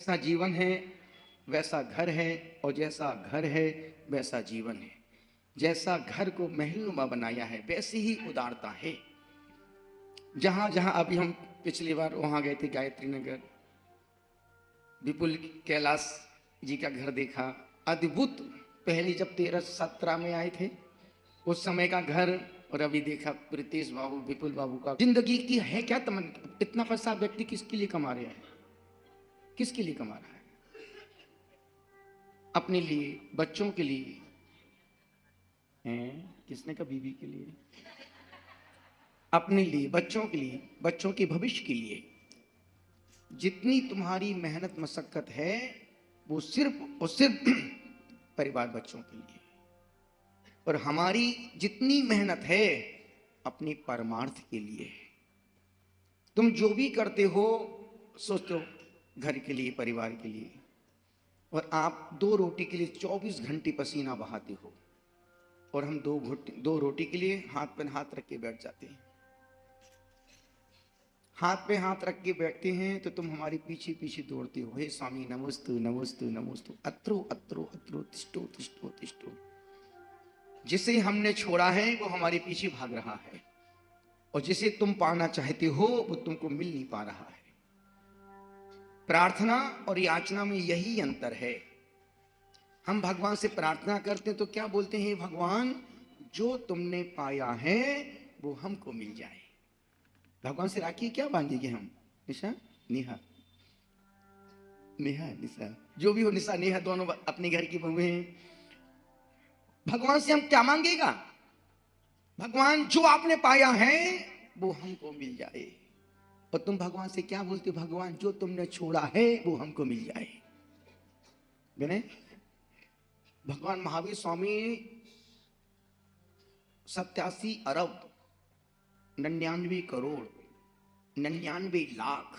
जैसा जीवन है वैसा घर है, और जैसा घर है वैसा जीवन है। जैसा घर को महलनुमा बनाया है वैसी ही उदारता है। जहां जहां अभी हम पिछली बार वहां गए थे, गायत्री नगर, विपुल कैलाश जी का घर देखा, अद्भुत। पहले जब 13-17 में आए थे उस समय का घर, और अभी देखा प्रीतेश बाबू, विपुल बाबू का। जिंदगी की है क्या तमन्ना? इतना पैसा व्यक्ति किसके लिए कमा रहा है? किसके लिए कमा रहा है? अपने लिए, बच्चों के लिए हैं? किसने कहा बीवी के लिए? अपने लिए, बच्चों के लिए, बच्चों के भविष्य के लिए। जितनी तुम्हारी मेहनत मशक्कत है वो सिर्फ और सिर्फ परिवार, बच्चों के लिए। और हमारी जितनी मेहनत है अपनी परमार्थ के लिए है। तुम जो भी करते हो सोचो घर के लिए, परिवार के लिए, और आप 2 रोटी के लिए 24 घंटे पसीना बहाते हो, और हम 2 रोटी के लिए हाथ पे हाथ रख के बैठ जाते हैं। हाथ पे हाथ रख के बैठते हैं तो तुम हमारे पीछे पीछे दौड़ते हो, हे स्वामी नमस्तु नमस्तु नमस्तु, अत्रो अत्रो अत्रो, तिष्ठो तिष्ठो तिष्ठो। जिसे हमने छोड़ा है वो हमारे पीछे भाग रहा है, और जिसे तुम पाना चाहते हो वो तुमको मिल नहीं पा रहा है। प्रार्थना और याचना में यही अंतर है। हम भगवान से प्रार्थना करते हैं तो क्या बोलते हैं? भगवान जो तुमने पाया है वो हमको मिल जाए। भगवान से राखी क्या बांधेंगे हम? निशा, नेहा, नेहा निशा, जो भी हो, निशा नेहा दोनों अपने घर की बहुएं हैं। भगवान से हम क्या मांगेगा? भगवान जो आपने पाया है वो हमको मिल जाए। और तुम भगवान से क्या बोलते? भगवान जो तुमने छोड़ा है वो हमको मिल जाए। बने भगवान महावीर स्वामी 87 अरब 99 करोड़ 99 लाख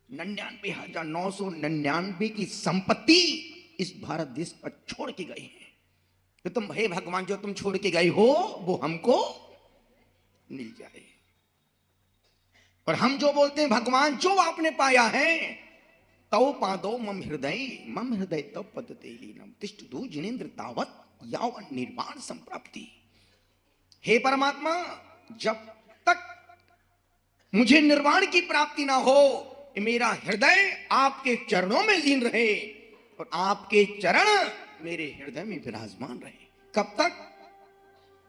99,999 की संपत्ति इस भारत देश पर छोड़ के गए हैं। तो तुम, हे भगवान जो तुम छोड़ के गए हो वो हमको मिल जाए। और हम जो बोलते हैं, भगवान जो आपने पाया है तव पादो मम हृदय तव पदते लीनम तिष्ठतु जिनेन्द्र तावत यावन् निर्वाण संप्राप्ति। हे परमात्मा, जब तक मुझे निर्वाण की प्राप्ति ना हो मेरा हृदय आपके चरणों में लीन रहे, और आपके चरण मेरे हृदय में विराजमान रहे। कब तक?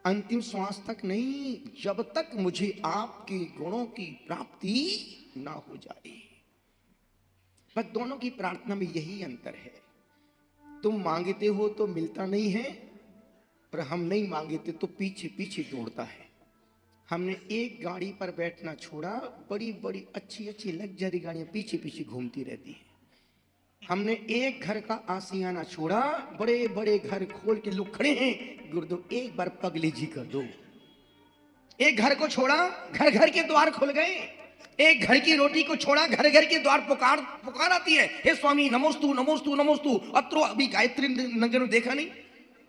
अंतिम श्वास तक नहीं, जब तक मुझे आपके गुणों की प्राप्ति ना हो जाए। बस दोनों की प्रार्थना में यही अंतर है। तुम मांगते हो तो मिलता नहीं है, और हम नहीं मांगते तो पीछे पीछे दौड़ता है। हमने एक गाड़ी पर बैठना छोड़ा, बड़ी बड़ी अच्छी अच्छी लग्जरी गाड़ियां पीछे पीछे घूमती रहती हैं। हमने एक घर का आशियाना छोड़ा, बड़े बड़े घर खोल के लोग खड़े हैं, गुरुदेव एक बार पगली जी कर दो। एक घर को छोड़ा, घर घर के द्वार खुल गए। एक घर की रोटी को छोड़ा, घर घर के द्वार पुकार आती है, हे स्वामी नमोस्तु नमोस्तु नमोस्तु। अत्रो अभी गायत्री नगर में देखा नहीं,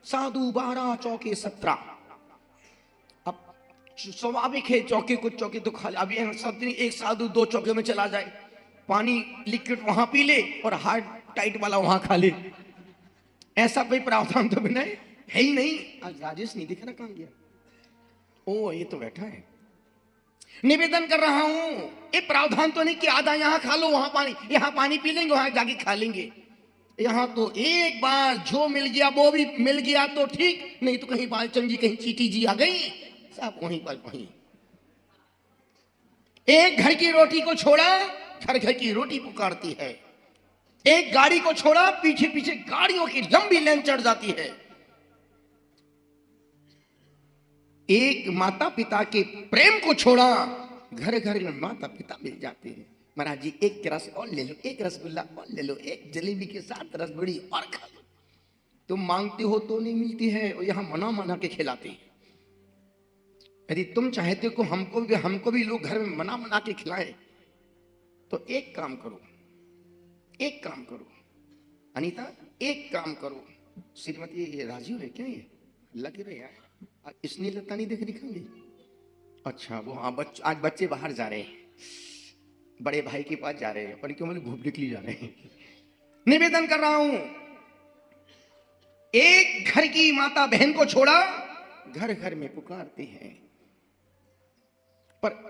साधु 12 चौके 17। अब स्वाभाविक है चौके, कुछ चौके तो खाली। अभी सब दिन एक साधु 2 चौके में चला जाए, पानी लिक्विड वहां पी ले और हार्ड टाइट वाला वहां खा ले। ऐसा कोई प्रावधान तो बिना है ही नहीं। आज राजेश नहीं दिख रहा, कहां गया? ओ ये तो बैठा है। निवेदन कर रहा हूं, ये प्रावधान तो नहीं कि आधा यहां खा लो, वहां पानी, यहां पानी पी लेंगे वहां जाके खा लेंगे। यहां तो एक बार जो मिल गया वो भी मिल गया तो ठीक, नहीं तो कहीं बालचंद जी, कहीं चीटी जी आ गई, सब वहीं पर वहीं। एक घर की रोटी को छोड़ा, घर घर की रोटी पुकारती है। एक गाड़ी को छोड़ा, पीछे पीछे गाड़ियों की लंबी लाइन चढ़ जाती है। एक माता पिता के प्रेम को छोड़ा, घर घर में माता पिता मिल जाते हैं। महाराज जी एक रस और ले लो, एक रसगुल्ला और ले लो, एक जलेबी के साथ रसबड़ी और खा लो। तुम मांगते हो तो नहीं मिलती है, और यहां मना मना के खिलाते हैं। यदि तुम चाहते हो हमको भी लोग घर में मना मना के खिलाए, तो एक काम करो, एक काम करो अनीता, एक काम करो। श्रीमती ये राजी है क्या? ये लगे रहे यार, इसने लता नहीं देख दिखाएंगे। अच्छा वो हाँ, आज बच्चे बाहर जा रहे हैं, बड़े भाई के पास जा रहे हैं, पर क्यों बोले घूमने के लिए जा रहे हैं। निवेदन कर रहा हूं, एक घर की माता बहन को छोड़ा घर घर में पुकारते हैं। पर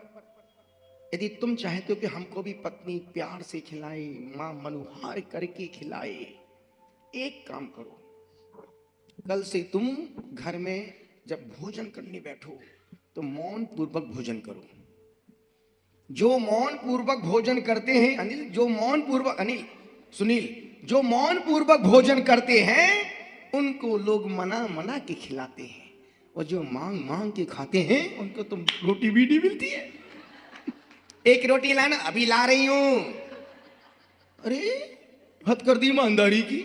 यदि तुम चाहते हो कि हमको भी पत्नी प्यार से खिलाए, मां मनुहार करके खिलाए, एक काम करो, कल से तुम घर में जब भोजन करने बैठो तो मौन पूर्वक भोजन करो। जो मौन पूर्वक भोजन करते हैं अनिल, जो मौन पूर्वक, अनिल सुनील, जो मौन पूर्वक भोजन करते हैं उनको लोग मना मना के खिलाते हैं, और जो मांग मांग के खाते हैं उनको तो रोटी भी नहीं मिलती है। एक रोटी लाना, अभी ला रही हूं। अरे हद कर दी ईमानदारी की।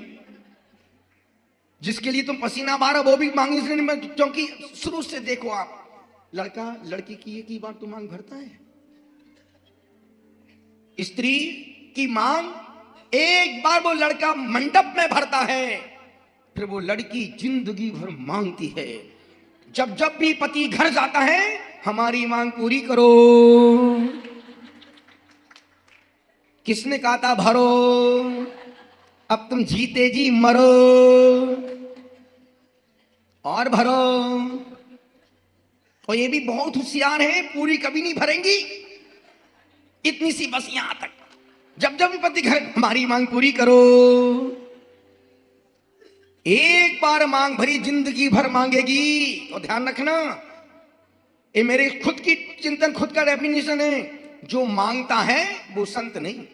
जिसके लिए तुम पसीना बारा वो भी मांगी, क्योंकि शुरू से देखो आप, लड़का लड़की की एक ही बार तो मांग भरता है, स्त्री की मांग एक बार वो लड़का मंडप में भरता है, फिर वो लड़की जिंदगी भर मांगती है। जब जब भी पति घर जाता है, हमारी मांग पूरी करो। किसने कहा था भरो, अब तुम जीते जी मरो, और भरो। और ये भी बहुत होशियार है, पूरी कभी नहीं भरेंगी, इतनी सी बस यहां तक। जब जब भी पति घर, हमारी मांग पूरी करो। एक बार मांग भरी, जिंदगी भर मांगेगी। और ध्यान रखना, ये मेरे खुद की चिंतन, खुद का डेफिनेशन है, जो मांगता है वो संत नहीं।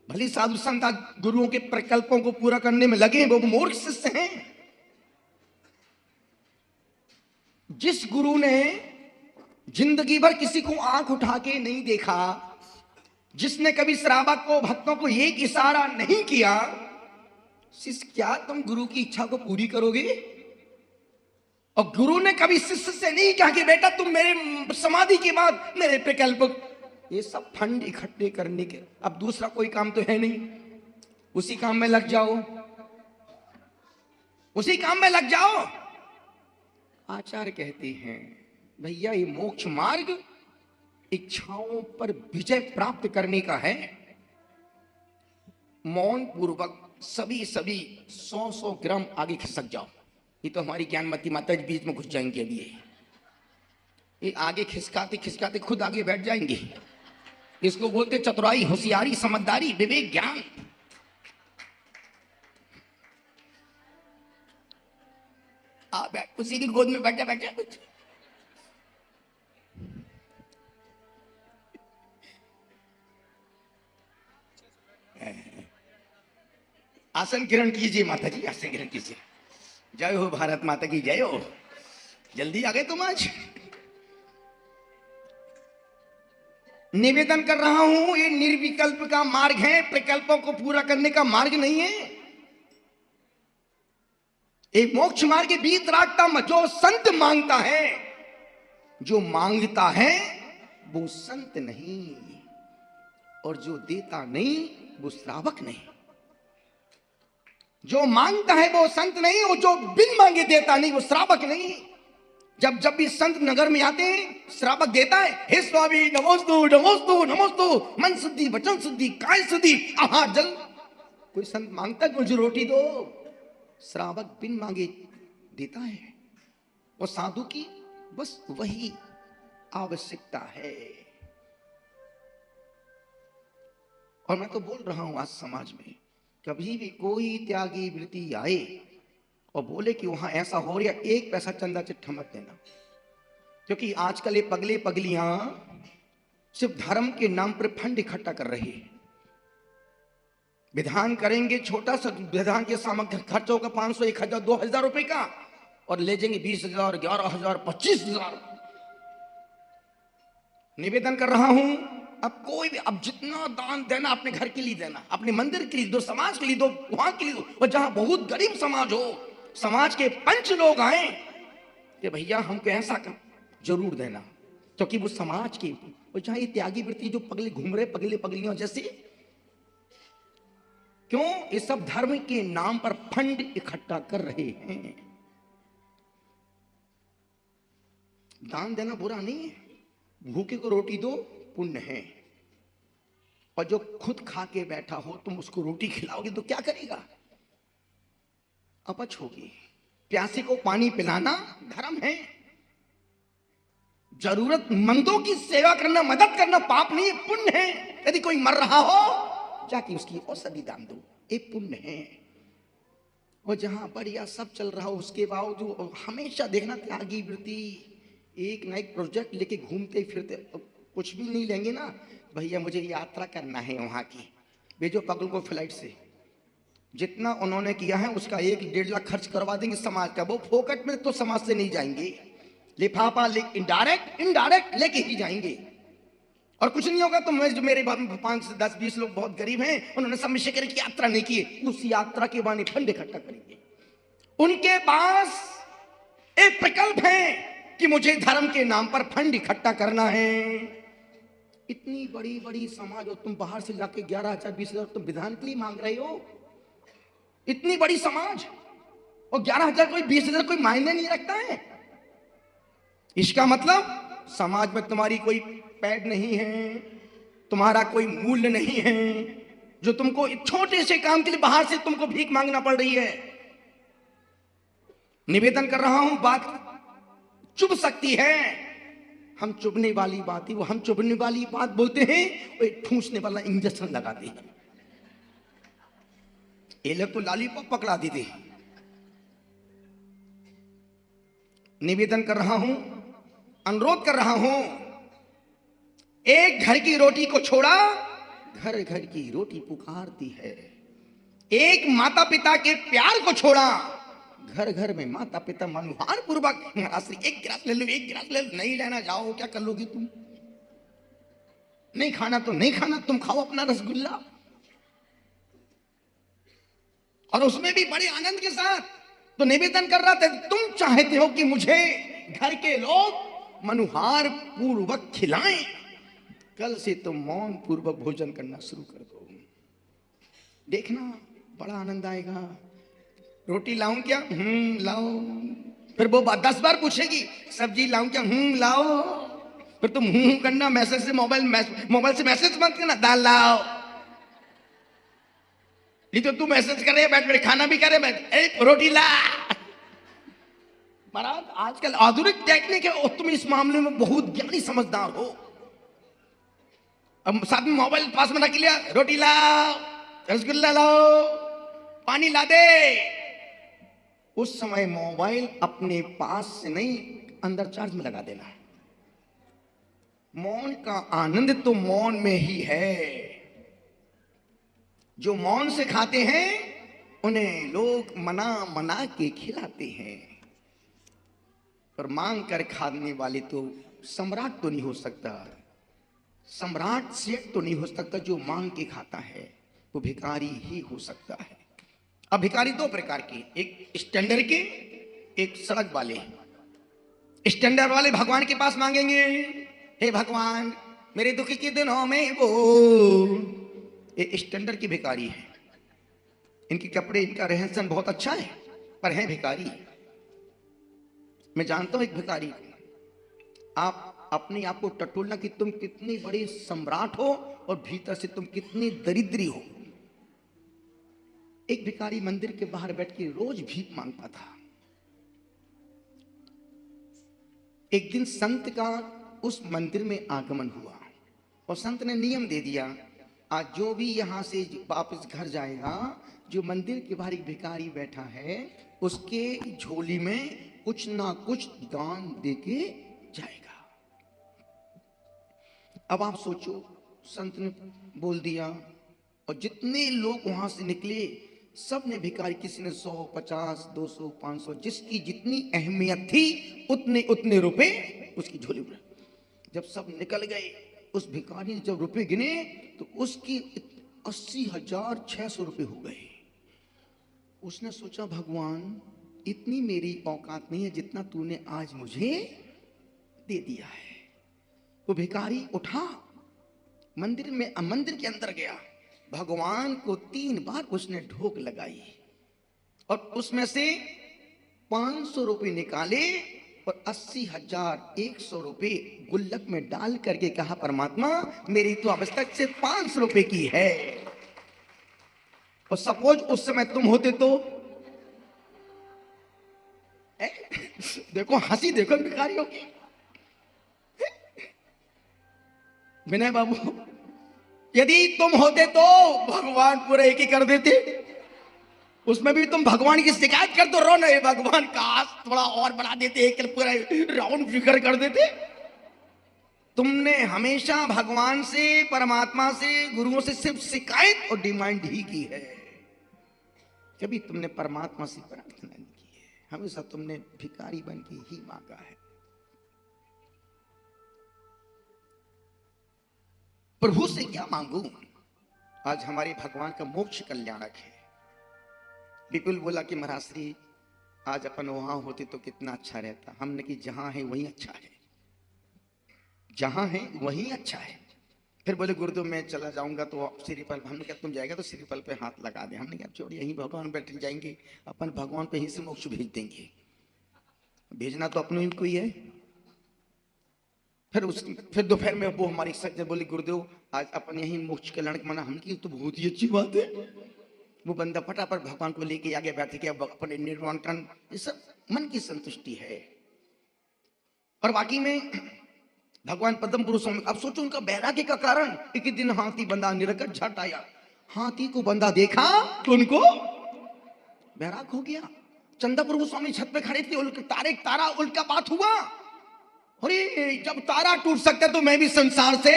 भली साधु संत गुरुओं के प्रकल्पों को पूरा करने में लगे, वो मूर्ख शिष्य हैं। जिस गुरु ने जिंदगी भर किसी को आंख उठा के नहीं देखा, जिसने कभी श्रावक को, भक्तों को एक इशारा नहीं किया, शिष्य क्या तुम गुरु की इच्छा को पूरी करोगे? और गुरु ने कभी शिष्य से नहीं कहा कि बेटा तुम मेरे समाधि के बाद मेरे प्रकल्प, ये सब फंड इकट्ठे करने के, अब दूसरा कोई काम तो है नहीं, उसी काम में लग जाओ, उसी काम में लग जाओ। आचार्य कहते हैं भैया ये मोक्ष मार्ग इच्छाओं पर विजय प्राप्त करने का है। मौन पूर्वक सभी 100 ग्राम आगे खिसक जाओ। ये तो हमारी ज्ञानमती माता जी बीच में घुस जाएंगे अभी, ये आगे खिसकाते खिसकाते खुद आगे बैठ जाएंगे। इसको बोलते चतुराई, होशियारी, समझदारी, विवेक, ज्ञान। बैठ उसी की गोद में बैठा बैठा कुछ आसन ग्रहण कीजिए माता जी, आसन ग्रहण कीजिए। जय हो भारत माता की जय हो। जल्दी आ गए तुम आज। निवेदन कर रहा हूं, ये निर्विकल्प का मार्ग है, प्रकल्पों को पूरा करने का मार्ग नहीं है। एक मोक्ष मार्ग के बीच रास्ता जो संत मांगता है, जो मांगता है वो संत नहीं, और जो देता नहीं वो श्रावक नहीं। जो मांगता है वो संत नहीं, और जो बिन मांगे देता नहीं वो श्रावक नहीं। जब जब भी संत नगर में आते हैं, श्रावक देता है, हे स्वामी नमोस्तु नमोस्तु नमोस्तु, मन शुद्धि, वचन शुद्धि, काय शुद्धि, आहार जल। कोई संत मांगता है मुझे रोटी दो, श्रावक बिन मांगे देता है। और साधु की बस वही आवश्यकता है। और मैं तो बोल रहा हूं आज समाज में, कभी भी कोई त्यागी वृत्ति आए और बोले कि वहां ऐसा हो रहा, एक पैसा चंदा चिट्ठा मत देना। क्योंकि आजकल ये पगले पगलियां सिर्फ धर्म के नाम पर फंड इकट्ठा कर रही है। विधान करेंगे, छोटा सा विधान के सामग्री खर्च होगा 500, 1000, 2000 रुपए का, और ले जाएंगे 20,000, 11,000, 25,000। निवेदन कर रहा हूं, अब कोई भी, अब जितना दान देना अपने घर के लिए देना, अपने मंदिर के लिए दो, समाज के लिए दो, वहां के लिए दो। और जहां बहुत गरीब समाज हो, समाज के पंच लोग आए कि भैया हमको ऐसा जरूर देना, क्योंकि वो समाज के, और जहां ये त्यागी वृत्ति जो पगले घूम रहे, पगले पगलियों जैसे, क्यों? ये सब धर्म के नाम पर फंड इकट्ठा कर रहे हैं। दान देना बुरा नहीं है, भूखे को रोटी दो पुण्य है। और जो खुद खा के बैठा हो तुम उसको रोटी खिलाओगे तो क्या करेगा? अपच होगी। प्यासे को पानी पिलाना धर्म है। जरूरतमंदों की सेवा करना, मदद करना पाप नहीं, पुण्य है। यदि कोई मर रहा हो जाके उसकी औषधि दान दो, एक पुण्य है। और जहां बढ़िया सब चल रहा हो उसके बावजूद हमेशा देखना त्यागी वृत्ति, एक ना एक प्रोजेक्ट लेके घूमते फिरते, कुछ भी नहीं लेंगे ना, भैया मुझे यात्रा करना है वहां की, भेजो पगल को फ्लाइट से। जितना उन्होंने किया है उसका 1-1.5 लाख खर्च करवा देंगे समाज का, वो फोकट में तो समाज से नहीं जाएंगे, लिफाफा ले इनडायरेक्ट लेके ही जाएंगे। और कुछ नहीं होगा तो मैं, जो मेरे 5 से 10-20 लोग बहुत गरीब हैं, उन्होंने सब मिश्र की यात्रा नहीं की, उस यात्रा के बहाने फंड इकट्ठा करेंगे। उनके पास एक प्रकल्प है कि मुझे धर्म के नाम पर फंड इकट्ठा करना है। इतनी बड़ी बड़ी समाज और तुम बाहर से जाके 11,000-20,000 तुम विधान के लिए मांग रहे हो। इतनी बड़ी समाज और 11,000 कोई 20,000 कोई मायने नहीं रखता है। इसका मतलब समाज में तुम्हारी कोई पैड नहीं है, तुम्हारा कोई मूल्य नहीं है, जो तुमको छोटे से काम के लिए बाहर से तुमको भीख मांगना पड़ रही है। निवेदन कर रहा हूं, बात चुभ सकती है, हम चुभने वाली बात ही वो हम चुभने वाली बात बोलते हैं, वो एक ठूंसने वाला इंजेक्शन लगाते हैं। ये लोग तो लॉलीपॉप पकड़ा देते। निवेदन कर रहा हूं, अनुरोध कर रहा हूं, एक घर की रोटी को छोड़ा घर घर की रोटी पुकारती है। एक माता पिता के प्यार को छोड़ा घर घर में माता पिता मनुहार पूर्वक, एक गिलास ले लो, एक गिलास ले लो, नहीं लेना जाओ, क्या कर लोगी तुम? नहीं खाना तो नहीं खाना, तुम खाओ अपना रसगुल्ला, और उसमें भी बड़े आनंद के साथ। तो निवेदन कर रहा था, तुम चाहते हो कि मुझे घर के लोग मनुहार पूर्वक खिलाएं, कल से तुम मौन पूर्वक भोजन करना शुरू कर दो, देखना बड़ा आनंद आएगा। रोटी लाऊं क्या? लाओ। फिर वो 10 बार पूछेगी, सब्जी लाऊं क्या? लाओ। फिर तुम करना, मैसेज से मोबाइल से मैसेज मत करना, दाल लाओ। नहीं तो तू मैसेज करे बैठ बैठ, खाना भी करे बैठ, रोटी ला। महाराज आजकल आधुनिक टेक्निक है और तुम इस मामले में बहुत ज्ञानी समझदार हो। अब साथ में मोबाइल पास में रख लिया, रोटी लाओ, रसगुल्ला लाओ, पानी ला दे। उस समय मोबाइल अपने पास से नहीं, अंदर चार्ज में लगा देना। मौन का आनंद तो मौन में ही है। जो मौन से खाते हैं उन्हें लोग मना मना के खिलाते हैं, पर मांग कर खाने वाले तो सम्राट तो नहीं हो सकता, सम्राट सेठ तो नहीं हो सकता। जो मांग के खाता है वो भिखारी ही हो सकता है। अब भिखारी 2 प्रकार के, एक स्टैंडर्ड के, एक सड़क वाले। स्टैंडर्ड वाले भगवान के पास मांगेंगे, हे भगवान मेरे दुखी के दिनों में वो। ये स्टैंडर्ड की भिखारी है, इनके कपड़े इनका रहन सहन बहुत अच्छा है, पर है भिखारी। मैं जानता हूं एक भिखारी को, आप अपने आप को टटोलना कि तुम कितनी बड़ी सम्राट हो और भीतर से तुम कितनी दरिद्री हो। एक भिखारी मंदिर के बाहर बैठ के रोज भीख मांगता था। एक दिन संत का उस मंदिर में आगमन हुआ और संत ने नियम दे दिया, आज जो भी यहां से वापस घर जाएगा, जो मंदिर के बाहर एक भिखारी बैठा है उसके झोली में कुछ ना कुछ दान देके जाएगा। अब आप सोचो, संत ने बोल दिया और जितने लोग वहां से निकले सब ने भिखारी, किसी ने 100, 50, 200, 500, जिसकी जितनी अहमियत थी उतने उतने रुपए उसकी झोली में। जब सब निकल गए, उस भिखारी ने जब रुपए गिने तो उसकी 80,600 रुपए हो गए। उसने सोचा, भगवान इतनी मेरी औकात नहीं है जितना तूने आज मुझे दे दिया है। वो भिखारी उठा, मंदिर के अंदर गया, भगवान को 3 बार उसने ढोक लगाई और उसमें से 500 रुपए निकाले और 80,100 रुपए गुल्लक में डाल करके कहा, परमात्मा मेरी तो अवस्था सिर्फ 500 रुपए की है, और सपोज उस समय तुम होते तो देखो हंसी, देखो भिखारियों की। विनय बाबू, यदि तुम होते तो भगवान पूरा एक ही कर देते, उसमें भी तुम भगवान की शिकायत कर दो, रो नहीं भगवान काश थोड़ा और बढ़ा देते, एक पूरा राउंड फिगर कर देते। तुमने हमेशा भगवान से, परमात्मा से, गुरुओं से सिर्फ शिकायत और डिमांड ही की है, कभी तुमने परमात्मा से प्रार्थना नहीं की है, हमेशा तुमने भिखारी बन के ही मांगा है। प्रभु से क्या मांगू? आज हमारे भगवान का मोक्ष कल्याणक है। विपुल बोला कि महाराज श्री आज अपन वहां होते तो कितना अच्छा रहता। हमने कि जहां है वही अच्छा है, जहां है वही अच्छा है। फिर बोले गुरुदेव मैं चला जाऊंगा तो श्रीफल, हमने कहा तुम जाएगा तो श्रीफल पे हाथ लगा दे। हमने कहा छोड़, यही भगवान बैठ जाएंगे, अपन भगवान पे यहीं से मोक्ष भेज देंगे, भेजना तो अपने ही कोई है। फिर दोपहर में वो हमारी सज्जन बोली गुरुदेव आज अपन यही मोक्ष कल्याण मना। हम की तो बहुत ही अच्छी बात है। वो बंदा फटाफट भगवान को लेके आगे बैठे कि अब अपने निर्वाण, ये सब मन की संतुष्टि है। और बाकी में भगवान पद्म पुरुषों में, अब सोचो उनका वैराग्य का कारण, एक दिन हाथी बंदा निरकर झट आया, हाथी को बंदा देखा तो उनको वैराग हो गया। चंदा प्रभु स्वामी छत पे खड़े थे, तारा उल्का बात हुआ, अरे जब तारा टूट सकता तो मैं भी संसार से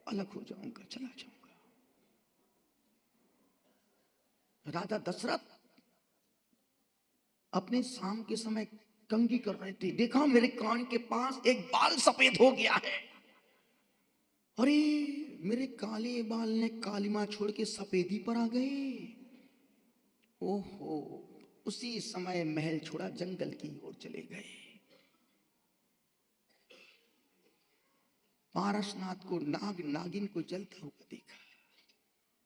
अलग हो जाऊंगा, चला जाऊंगा। राजा दशरथ अपने शाम के समय कंघी कर रहे थे, देखा मेरे कान के पास एक बाल सफेद हो गया है। अरे मेरे काले बाल ने कालिमा छोड़ के सफेदी पर आ गए। ओहो, उसी समय महल छोड़ा जंगल की ओर चले गए। पारसनाथ को नागिन को जलता हुआ देखा,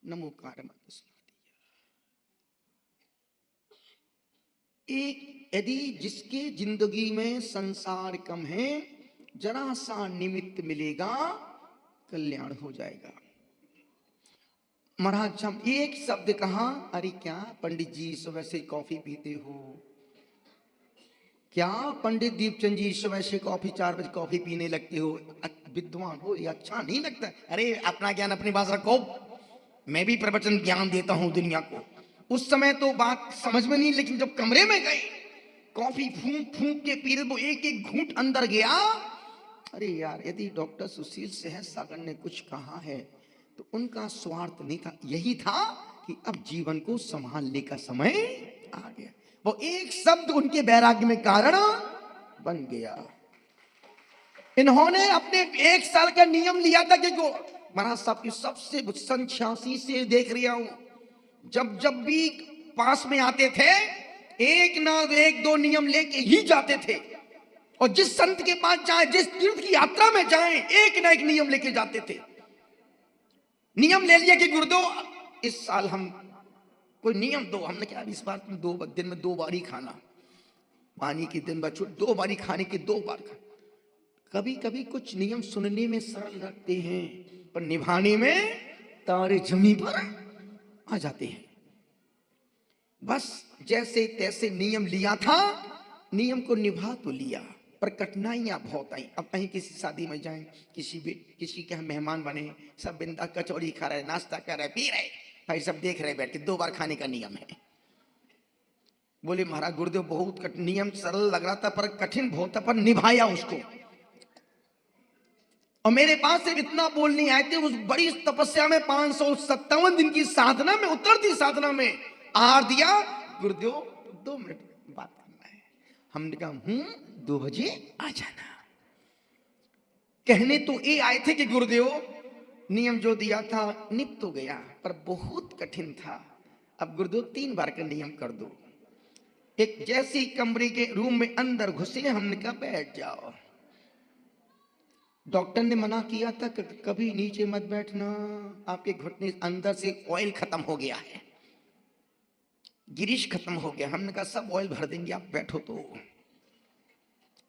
नमोकार मत सुना दिया। एक यदि जिसके जिंदगी में संसार कम है, जरा सा निमित्त मिलेगा, कल्याण हो जाएगा। महाराज हम एक शब्द कहा, अरे क्या पंडित जी सुबह से कॉफी पीते हो? क्या पंडित दीपचंद जी सुबह से कॉफी 4 बजे कॉफी पीने लगते हो? विद्वान हो, ये अच्छा नहीं लगता। अरे अपना ज्ञान अपनी पास रखो, मैं भी प्रवचन ज्ञान देता हूं दुनिया को। उस समय तो बात समझ में नहीं, लेकिन जब कमरे में गए, कॉफी फूंक फूंक के पी रहे, वो एक एक घूंट अंदर गया। अरे यार, यदि डॉक्टर सुशील सहस्त्रसागर ने कुछ कहा है तो उनका स्वार्थ नहीं था, यही था कि अब जीवन को संभालने का समय आ गया। वो एक शब्द उनके वैराग्य में कारण बन गया। इन्होंने अपने 1 साल का नियम लिया था कि महाराज साहब की सबसे सन 86 से देख रहा हूं, जब जब भी पास में आते थे, एक ना एक दो नियम लेके ही जाते थे। और जिस संत के पास जाए, जिस तीर्थ की यात्रा में जाए, एक ना एक नियम लेके जाते थे। नियम ले लिया कि गुरुदेव इस साल हम कोई नियम दो। हमने क्या इस बार तुम 2 दिन में 2 बार ही खाना, पानी के दिन बच्चों 2 बार ही खाने के 2 बार खाना। कभी कभी कुछ नियम सुनने में सरल लगते हैं, पर निभाने में तारे जमी पर आ जाते हैं। बस जैसे तैसे नियम लिया था, नियम को निभा तो लिया, पर कठिनाइयां बहुत आई। अब कहीं किसी शादी में जाएं, किसी के मेहमान बने, सब बिंदा कचौड़ी खा रहे, नाश्ता कर रहे, पी रहे, भाई सब देख रहे बैठ के, 2 बार खाने का नियम है। बोले महाराज गुरुदेव बहुत नियम सरल लग रहा था पर कठिन बहुत था, पर निभाया उसको। और मेरे पास से इतना बोलने आए थे, उस बड़ी तपस्या में 557 दिन की साधना में, उतरती साधना में आहार दिया। गुरुदेव 2 मिनट बात करना है। हमने कहा 2 बजे आ जाना। कहने तो ये आए थे कि गुरुदेव नियम जो दिया था निप तो गया, पर बहुत कठिन था। अब गुरुदेव 3 बार का नियम कर दो। एक जैसी कमरे के रूम में अंदर घुसे, हमने कहा बैठ जाओ। डॉक्टर ने मना किया था कि कभी नीचे मत बैठना, आपके घुटने अंदर से ऑयल खत्म हो गया है, गिरीश खत्म हो गया। हमने कहा सब ऑयल भर देंगे, आप बैठो। तो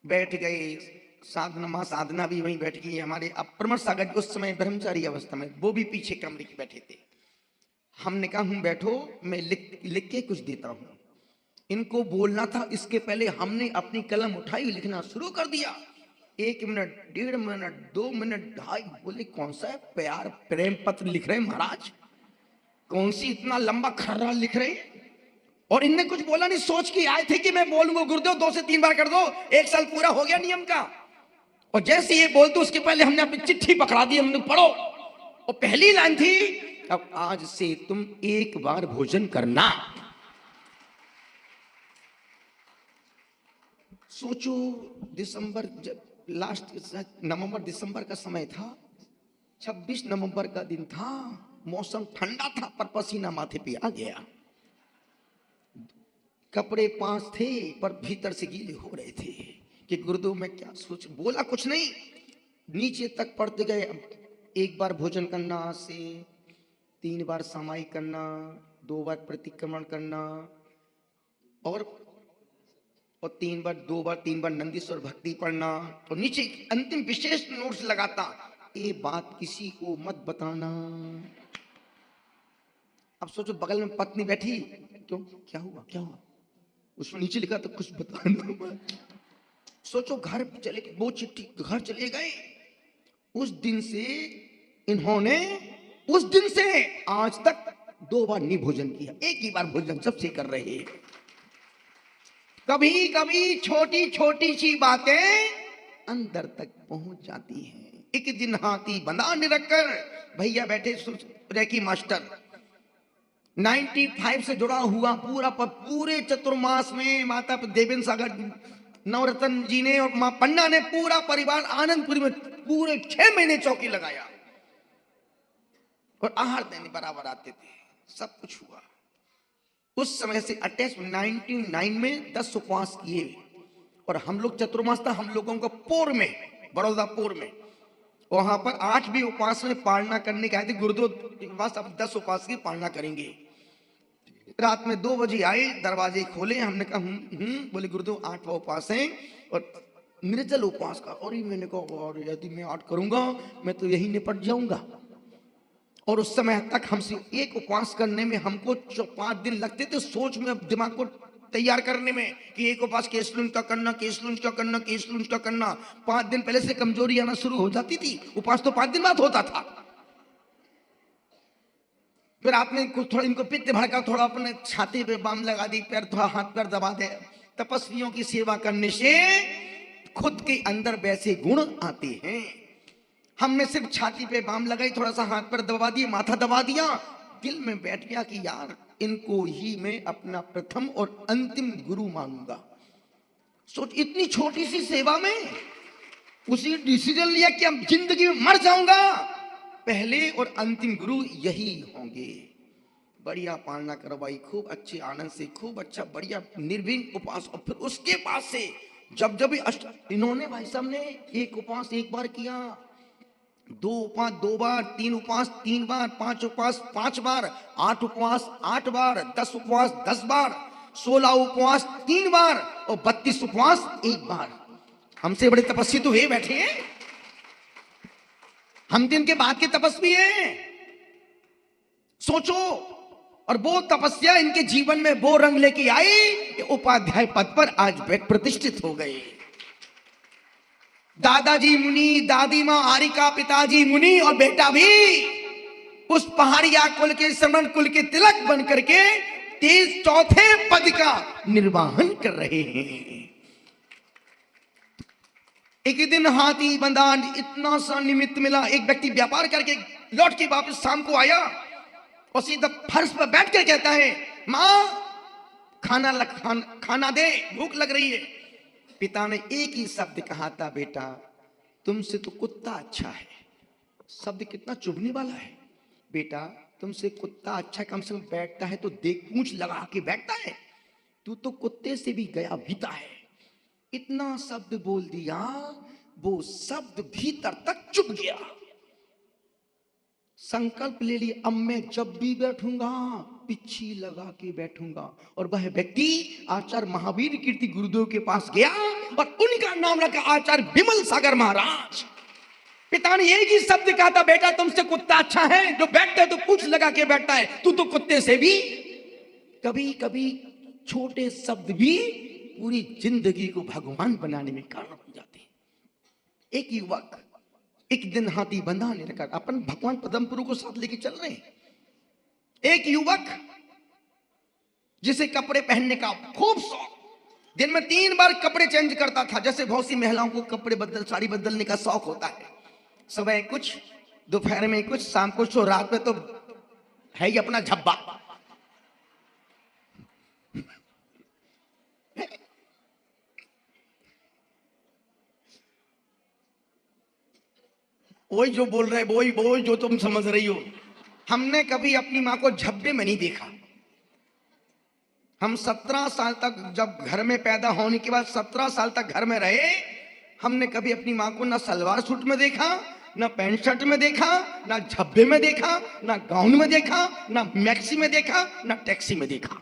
बैठ गए। साधना माँ साधना भी वहीं बैठ गई। हमारे अब प्रमथ सागर उस समय ब्रह्मचारी अवस्था में, वो भी पीछे कमरे के बैठे थे। हमने कहा हूं बैठो, मैं लिख लिख के कुछ देता हूं। इनको बोलना था, इसके पहले हमने अपनी कलम उठाई, लिखना शुरू कर दिया। 1 मिनट, 1.5 मिनट, 2 मिनट, ढाई, बोले कौन सा है प्यार प्रेम पत्र लिख रहे हैं महाराज, कौन सी इतना लंबा खर्रा लिख रहे हैं। और इनने कुछ बोला नहीं, सोच के आए थे कि मैं बोलूंगा गुरुदेव 2 से 3 बार कर दो, 1 साल पूरा हो गया नियम का। और जैसे ये बोलते उसके पहले हमने अपनी चिट्ठी पकड़ा दी, हमने पढ़ो। और पहली लाइन थी, अब आज से तुम 1 बार भोजन करना। सोचो, दिसंबर जब लास्ट नवंबर दिसंबर का समय था, 26 नवंबर का दिन था, मौसम ठंडा था पर पसीना माथे पे आ गया। कपड़े पास थे पर भीतर से गीले हो रहे थे कि गुरुदेव मैं क्या सोच, बोला कुछ नहीं, नीचे तक पढ़ते गए। अब 1 बार भोजन करना, आज से 3 बार सामायिक करना, 2 बार प्रतिक्रमण करना, और 2 बार नंदीश्वर भक्ति पढ़ना। और नीचे अंतिम विशेष नोट्स लगाता, ये बात किसी को मत बताना। अब सोचो बगल में पत्नी बैठी, क्यों, क्या हुआ क्या हुआ, उसमें नीचे लिखा तो कुछ बताना। सोचो घर चले, वो चिट्ठी घर चले गए। उस दिन से इन्होंने, उस दिन से आज तक 2 बार नहीं भोजन किया, 1 ही बार भोजन सबसे कर रहे हैं। कभी कभी छोटी छोटी सी बातें अंदर तक पहुंच जाती हैं। एक दिन हाथी बंधा निरखकर, भैया बैठे रेकी मास्टर 95 से जुड़ा हुआ पूरा पूरे चतुर्मास में माता देवेंद्र सागर नवरत्न जी ने और मां पन्ना ने पूरा परिवार आनंदपुरी में पूरे 6 महीने चौकी लगाया और आहार देने बराबर आते थे, सब कुछ हुआ। उस समय से अटैच 99 में 10 उपवास किए। और हम लोग चतुर्मास था हम लोगों को पोर में, बड़ौदापुर में, वहां पर 8 भी उपवास में पालना करने के आए थे गुरुदेव के पास। अब 10 उपवास की पालना करेंगे। रात में 2 बजे आए, दरवाजे खोले, हमने कहा बोले गुरुदेव 8वां उपवास है और निर्जल उपवास का। और मैंने कहा और यदि मैं 8 करूंगा मैं तो यही निपट जाऊंगा। और उस समय तक हमसे एक उपवास करने में हमको 5 दिन लगते थे, सोच में दिमाग को तैयार करने में कि एक उपवास केसलुंज का करना, केसलुंज का करना, केसलुंज का करना। 5 दिन पहले से कमजोरी आना शुरू हो जाती थी। उपवास तो 5 दिन बाद होता था। फिर आपने कुछ थोड़ा इनको पित्त भड़का, थोड़ा अपने छाती पे बाम लगा दी, पैर थोड़ा हाथ पैर दबा दे। तपस्वियों की सेवा करने से खुद के अंदर वैसे गुण आते हैं। हमने सिर्फ छाती पे बाम लगाई, थोड़ा सा हाथ पर दबा दिया, माथा दबा दिया, दिल में बैठ गया कि यार इनको ही मैं अपना प्रथम और अंतिम गुरु मानूंगा। सोच, इतनी छोटी सी सेवा में उसी डिसीजन लिया कि अब जिंदगी में मर जाऊंगा, पहले और अंतिम गुरु यही होंगे। बढ़िया पालना करवाई, खूब अच्छे आनंद से, खूब अच्छा बढ़िया निर्विघ्न उपवास। और फिर उसके बाद से जब इन्होंने भाई साहब ने 1 उपवास 1 बार किया, 2 उपवास 2 बार, 3 उपवास 3 बार, 5 उपवास 5 बार, 8 उपवास 8 बार, 10 उपवास 10 बार, 16 उपवास 3 बार और 32 उपवास 1 बार। हमसे बड़े तपस्वी तो ये बैठे हैं, हम दिन के बाद के तपस्वी हैं। सोचो, और वो तपस्या इनके जीवन में वो रंग लेके आई कि उपाध्याय पद पर आज प्रतिष्ठित हो गए। दादाजी मुनि, दादी मां आरिका, पिताजी मुनि और बेटा भी उस पहाड़िया कुल के श्रमण कुल के तिलक बन करके 4थे पद का निर्वाहन कर रहे हैं। एक दिन हाथी बंधा, इतना सा निमित्त मिला, एक व्यक्ति व्यापार करके लौट के वापस शाम को आया और सीधा फर्श पर बैठ कर कहता है, मां खाना दे, भूख लग रही है। पिता ने एक ही शब्द कहा था, बेटा तुमसे तो कुत्ता अच्छा है। शब्द कितना चुभने वाला है। बेटा तुमसे कुत्ता अच्छा, कम से कम बैठता है तो देख पूंछ लगा के बैठता है, तू तो कुत्ते से भी गया भीता है। इतना शब्द बोल दिया, वो शब्द भीतर तक चुभ गया। संकल्प ले लिया, अब मैं जब भी बैठूंगा पिच्छी लगा के बैठूंगा। और वह व्यक्ति आचार्य महावीर कीर्ति गुरुदेव के पास गया और उनका नाम रखा आचार्य विमल सागर महाराज। पिता ने एक ही शब्द कहा था, बेटा तुमसे कुत्ता अच्छा है, जो बैठता है तो पूंछ लगा के बैठता है, तू तो कुत्ते से भी। कभी कभी छोटे शब्द भी पूरी जिंदगी को भगवान बनाने में कारण बन जाते हैं। एक युवक एक दिन हाथी बंधा ले रखा, अपन भगवान पदमपुर को साथ लेके चल रहे हैं। एक युवक जिसे कपड़े पहनने का खूब शौक, दिन में 3 बार कपड़े चेंज करता था, जैसे बहुत सी महिलाओं को कपड़े साड़ी बदलने का शौक होता है। सुबह कुछ, दोपहर में कुछ, शाम को कुछ, और रात में तो है ही अपना झब्बा। वही जो बोल रहे, वही जो तुम समझ रही हो। हमने कभी अपनी माँ को झब्बे में नहीं देखा। हम 17 साल तक, जब घर में पैदा होने के बाद 17 साल तक घर में रहे, हमने कभी अपनी माँ को ना सलवार सूट में देखा, ना पैंट शर्ट में देखा, ना झब्बे में देखा, ना गाउन में देखा, ना मैक्सी में देखा, ना टैक्सी में देखा।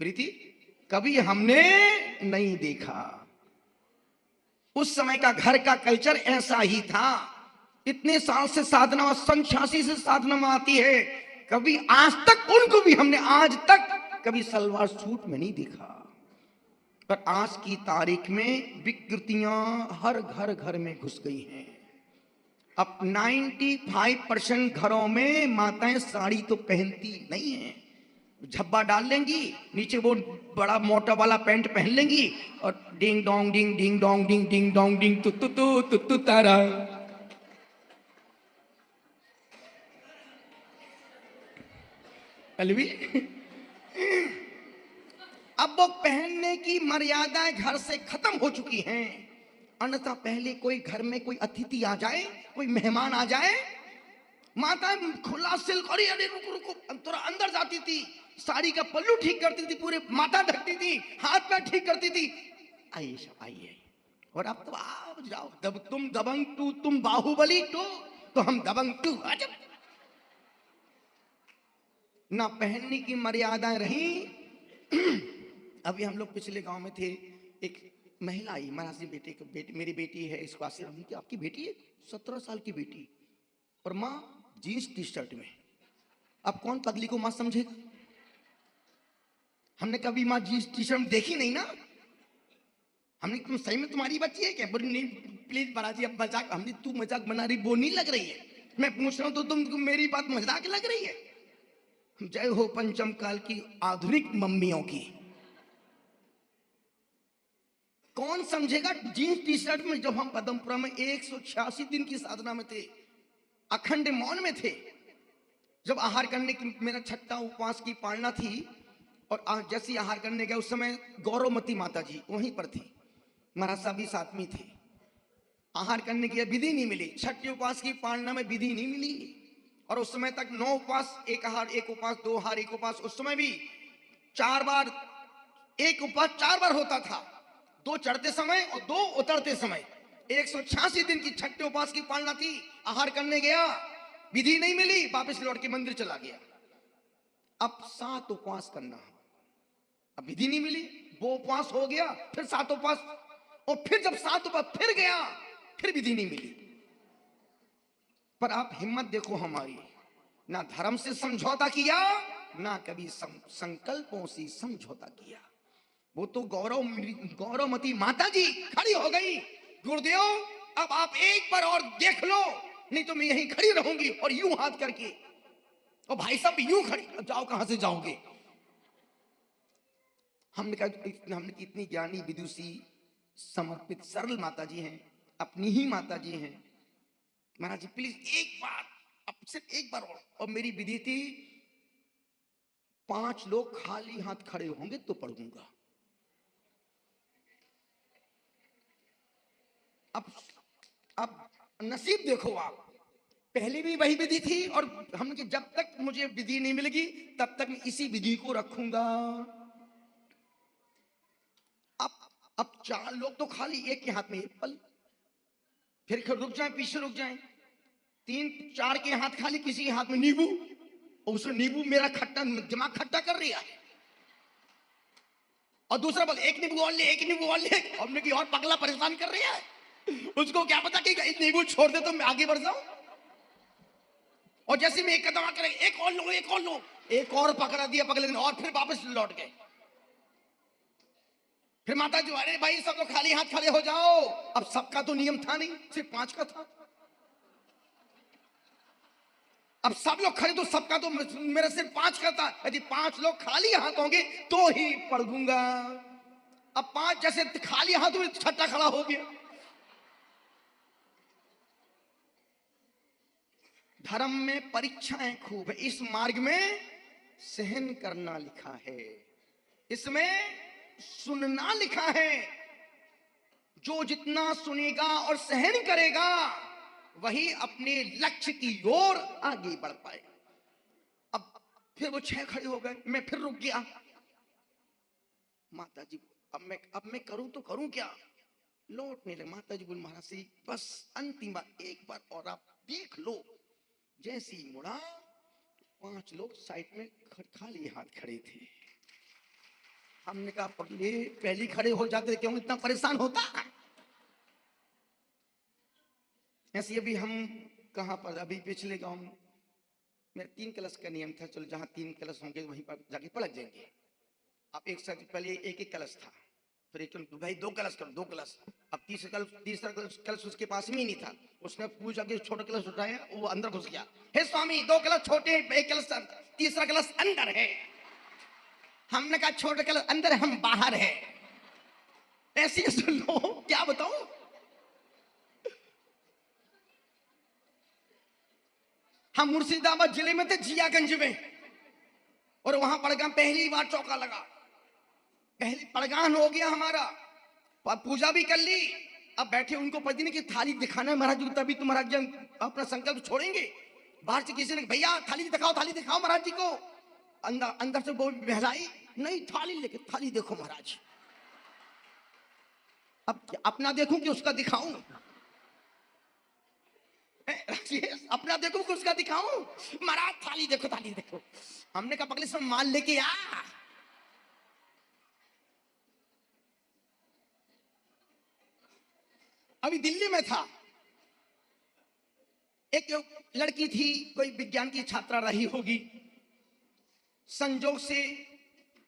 प्रीति, कभी हमने नहीं देखा। उस समय का घर का कल्चर ऐसा ही था। इतने साल से साधना, सन 86 से साधना में आती है, कभी आज तक उनको भी हमने आज तक कभी सलवार सूट में नहीं देखा। पर आज की तारीख में विकृतियां हर घर में घुस गई हैं। अब 95% घरों में माताएं साड़ी तो पहनती नहीं है, झब्बा डाल लेंगी, नीचे वो बड़ा मोटा वाला पैंट पहन लेंगी और ding dong ding ding dong ding ding dong ding तु तारा। अलवी अब वो पहनने की मर्यादाएं घर से खत्म हो चुकी हैं। अन्यथा पहले कोई घर में कोई अतिथि आ जाए, कोई मेहमान आ जाए, माता खुला सिल्क, अरे अरे रुको रुको, थोड़ा अंदर जाती थी, साड़ी का पल्लू ठीक करती थी, पूरे माथा ढकती थी, हाथ पैर ठीक करती थी, आइए सब आइए। और अब तो आप जाओ, तुम दबंग 2, तुम बाहुबली 2, तो हम दबंग 2। अजब ना पहनने की मर्यादाएं रही। अभी हम लोग पिछले गांव में थे, एक महिला आई, महाराज बेटी, मेरी बेटी है इसको आशीर्वाद की, आपकी बेटी है 17 साल की बेटी, और माँ जीन्स टी शर्ट में। अब कौन पगली को माँ समझेगा? हमने कभी माँ जीन्स टी शर्ट देखी नहीं ना। हमने, तुम सही में तुम्हारी बच्ची है क्या? बोली नहीं प्लीज महाराज अब मजाक, हमने, तू मजाक बना रही, वो नहीं लग रही है, मैं पूछ रहा हूं तो तुम मेरी बात मजाक लग रही है। जय हो पंचम काल की आधुनिक मम्मियों की। कौन समझेगा जीन्स टी शर्ट में? जब हम पदमपुरा में 186 दिन की साधना में थे, अखंड मौन में थे, जब आहार करने की, मेरा 6ठा उपवास की पालना थी, और जैसे आहार करने गए उस समय गौरवमती माता जी वहीं पर थी, महाराज साहब भी साथ में थे। आहार करने की विधि नहीं मिली, 6ठे उपवास की पालना में विधि नहीं मिली, और उस समय तक 9 उपवास, 1 आहार 1 उपवास, 2 आहार 1 उपवास, उस समय भी 4 बार 1 उपवास 4 बार होता था, 2 चढ़ते समय और 2 उतरते समय। 186 दिन की 6ठे उपवास की पालना थी, आहार करने गया, विधि नहीं मिली, वापस लौट के मंदिर चला गया। अब 7 उपवास करना, अब विधि नहीं मिली, वो उपवास हो गया, फिर 7 उपवास, और फिर जब 7 उपवास फिर गया, फिर विधि नहीं मिली। पर आप हिम्मत देखो हमारी, ना धर्म से समझौता किया, ना कभी संकल्पों से समझौता किया। वो तो गौरवमती माता जी खड़ी हो गई, गुरुदेव अब आप एक बार और देख लो, नहीं तो मैं यहीं खड़ी रहूंगी, और यूं हाथ करके, और भाई साहब यूं खड़ी, जाओ कहां से जाओगे? हमने कहा, हमने इतनी ज्ञानी विदुषी समर्पित सरल माता जी हैं, अपनी ही माता जी हैं, महाराज जी प्लीज एक बार, अब सिर्फ एक बार और मेरी विधि थी 5 लोग खाली हाथ खड़े होंगे तो पढ़ूंगा। अब नसीब देखो आप, पहले भी वही विधि थी, और हमने जब तक मुझे विधि नहीं मिलेगी तब तक मैं इसी विधि को रखूंगा। अब 4 लोग तो खाली, एक के हाथ में एप्पल, फिर रुक जाए, पीछे रुक जाए, 3 4 के हाथ खाली, किसी के हाथ में नींबू, और उसने नींबू मेरा खट्टा दिमाग खट्टा कर रही है। और दूसरा बोल एक नींबू और ले, एक नींबू और ले। हमने की और पगला परेशान कर रही है। उसको क्या पता कि इस नींबू छोड़ दे तो मैं आगे बढ़ जाऊं। और जैसे मैं एक कदम आकर एक और लो, एक और लो, एक और पकड़ा दिया पगले ने, और फिर वापस लौट गए। फिर माता जी, अरे भाई सब लोग खाली हाथ खड़े हो जाओ। अब सबका तो नियम था नहीं, सिर्फ 5 का था। अब सब लोग खड़े तो सबका तो मेरा सिर्फ 5 का था। यदि 5 लोग खाली हाथ होंगे तो ही पढ़ दूंगा। अब 5 जैसे खाली हाथ हुए, छठा खड़ा हो गया। धर्म में परीक्षाएं खूब है, इस मार्ग में सहन करना लिखा है, इसमें सुनना लिखा है। जो जितना सुनेगा और सहन करेगा वही अपने लक्ष्य की ओर आगे बढ़ पाएगा। अब फिर वो 6 खड़े हो गए, मैं फिर रुक गया। माता जी, अब मैं करूं तो करूं क्या? लौटने लगे। माता जी बोल, महाराज जी बस अंतिम बार, एक बार और आप देख लो। जैसे ही मुड़ा, 5 लोग साइड में खाली हाथ खड़े थे। हमने कहा पगले पहले खड़े हो जाते, क्यों इतना परेशान होता? ऐसे अभी हम कहां पर, अभी पिछले गांव में मेरे 3 क्लास का नियम था। चलो जहां 3 क्लास होंगे वहीं पर जाके पलट जाएंगे। अब एक साथ पहले एक क्लास था, फिर एक भाई 2 क्लास करो, 2 क्लास। अब तीसरा क्लास उसके पास में ही नहीं था। उसने पूछा कि छोटा क्लास उठाया, वो अंदर घुस गया। हे स्वामी 2 क्लास छोटे, 1 क्लास, तीसरा क्लास अंदर है। हमने कहा छोटा क्लास अंदर, हम बाहर है। ऐसे सुन लो, क्या बताऊं। हम मुर्शिदाबाद जिले में थे, जियागंज में, और वहां पड़गान पहली बार चौका लगा। पहली पड़गान हो गया हमारा, पूजा भी कर ली। अब बैठे, उनको पता नहीं कि थाली दिखाना है महाराज जी, तभी तो महाराज जी अपना संकल्प छोड़ेंगे। बाहर से किसी ने, भैया थाली दिखाओ, थाली दिखाओ महाराज जी को। अंदर अंदर से बोल बहलाई, नहीं थाली लेके, थाली देखो महाराज। अब अपना देखूं कि उसका दिखाऊं? अपना देखूं कि उसका दिखाऊं? महाराज थाली देखो, थाली देखो। हमने कहा पगले सब माल लेके आ। अभी दिल्ली में था, एक लड़की थी, कोई विज्ञान की छात्रा रही होगी। संजोग से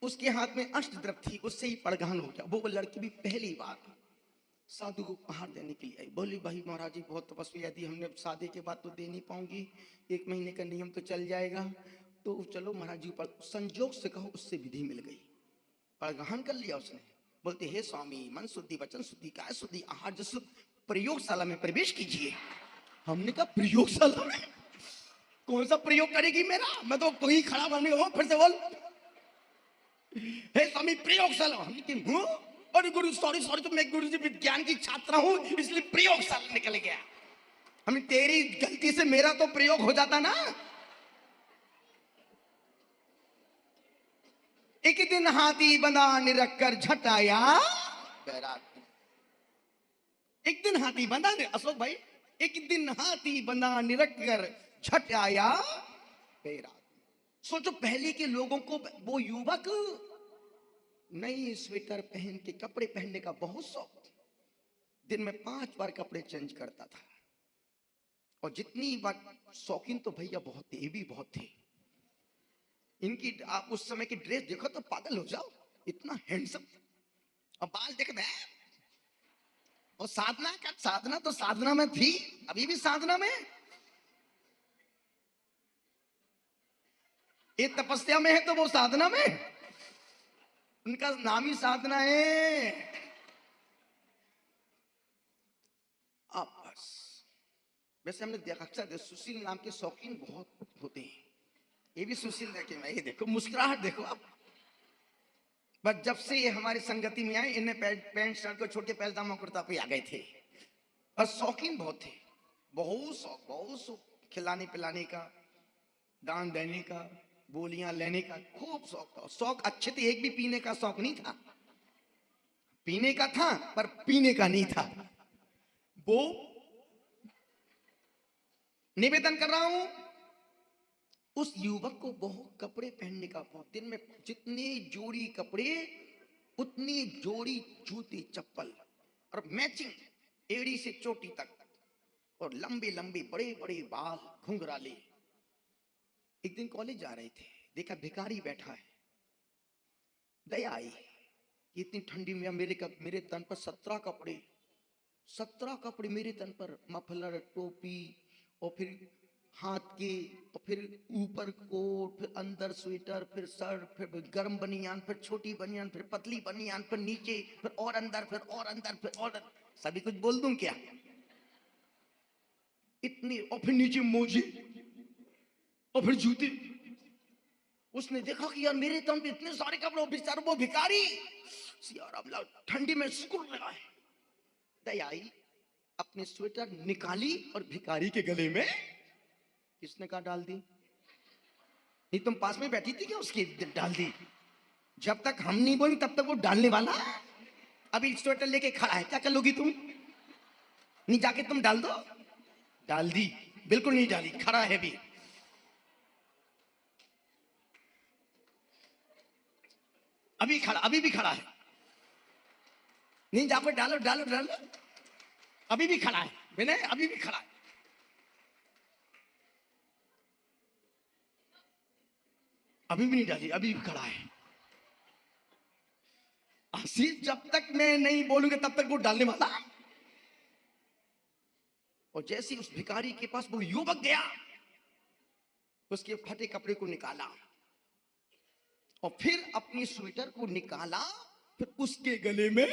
उसके हाथ में अष्टद्रव्य थी, उससे ही पड़गान हो गया। वो लड़की भी पहली बार साधु को उपहार देने के लिए आई। बोली भाई महाराज जी बहुत तपस्वी, यदि हमने शादी के बाद तो दे नहीं पाऊंगी, 1 महीने का नियम तो चल जाएगा, तो चलो महाराज जी पर संजोग से कहो। उससे विधि मिल गई, पड़गान कर लिया उसने। बोलते हे स्वामी, मन शुद्धि, वचन शुद्धि, काय शुद्धि, आहार जस, प्रयोगशाला में प्रवेश कीजिए। हमने कहा प्रयोगशाला में कौन सा प्रयोग करेगी मेरा? मैं तो वहीं खड़ा बनने हो। फिर से बोल, हे स्वामी प्रयोगशाला। हमने कहा हूं, अरे गुरु सॉरी सॉरी, तो मैं गुरु जी विज्ञान की छात्रा हूं, इसलिए प्रयोगशाला निकल गया। हमें तेरी गलती से मेरा तो प्रयोग हो जाता ना। एक दिन हाथी बना निरख कर झट आया बैराग। एक दिन हाथी बना, अशोक भाई, एक दिन हाथी बना निरख कर झट आया बैराग। सोचो पहले के लोगों को, वो युवक नई स्वेटर पहन के, कपड़े पहनने का बहुत शौक, दिन में 5 बार कपड़े चेंज करता था। और जितनी बार शौकीन तो भैया बहुत थे, ये भी बहुत थे। इनकी आप उस समय की ड्रेस देखो तो पागल हो जाओ, इतना हैंडसम। और बाल देखते हैं। और साधना का, साधना तो साधना में थी, अभी भी साधना में। ये तपस्या में है तो वो साधना में, उनका नाम ही साधना है। आप बस, वैसे हमने देखा अक्सर सुशील नाम के शौकीन बहुत होते हैं। ये भी सुशील देखे, मैं ये देखो मुस्कुराहट देखो आप। बस जब से ये हमारी संगति में आए, इन्हें पैंट शर्ट को छोड़ के पैजामा कुर्ता पे आ गए थे। और शौकीन बहुत थे, बहुत शौक, बहुत शौक, खिलाने पिलाने का, दान देने का, बोलियां लेने का खूब शौक था। शौक अच्छे थे, एक भी पीने का शौक नहीं था। पीने का था पर पीने का नहीं था। वो निवेदन कर रहा हूं, उस युवक को बहुत कपड़े पहनने का, बहुत दिन में जितने जोड़ी कपड़े उतनी जोड़ी जूती चप्पल, और मैचिंग एड़ी से चोटी तक, और लंबे लंबे बड़े बड़े बाल घुंघराले। एक दिन कॉलेज जा रहे थे, देखा भिखारी बैठा है। दया आई, इतनी ठंडी में मेरे तन पर 17 कपड़े, 17 कपड़े मेरे तन पर, मफलर, टोपी, और फिर हाथ के, और फिर ऊपर कोट, फिर अंदर स्वेटर, फिर शर्ट, फिर गर्म बनियान, फिर छोटी बनियान, फिर पतली बनियान, फिर नीचे, फिर और अंदर, फिर और अंदर, फिर और अंदर। सभी कुछ बोल दूं क्या? इतनी, और फिर नीचे मोजे, और फिर जूते। उसने देखा कि यार मेरे तन पे इतने सारे कपड़े, बेचारा वो भिखारी यार ठंडी में सिकुड़ रहा है। दया आई, अपने स्वेटर निकाली और भिखारी के गले में, किसने कहा डाल दी? नहीं, तुम पास में बैठी थी क्या? उसकी डाल दी। जब तक हम नहीं बोलेंगे तब तक वो डालने वाला। अभी स्वेटर लेके खड़ा है, क्या कर लोगी तुम? नहीं जाके तुम डाल दो। डाल दी? बिल्कुल नहीं डाली, खड़ा है भी। अभी खड़ा, अभी भी खड़ा है। नहीं, जाकर डालो डालो डालो। अभी भी खड़ा है विनय, अभी भी खड़ा है। अभी भी नहीं डाली, अभी भी खड़ा है। आशीष, जब तक मैं नहीं बोलूंगा तब तक वो डालने वाला। और जैसे उस भिखारी के पास वो युवक गया, उसके फटे कपड़े को निकाला और फिर अपनी स्वेटर को निकाला, फिर उसके गले में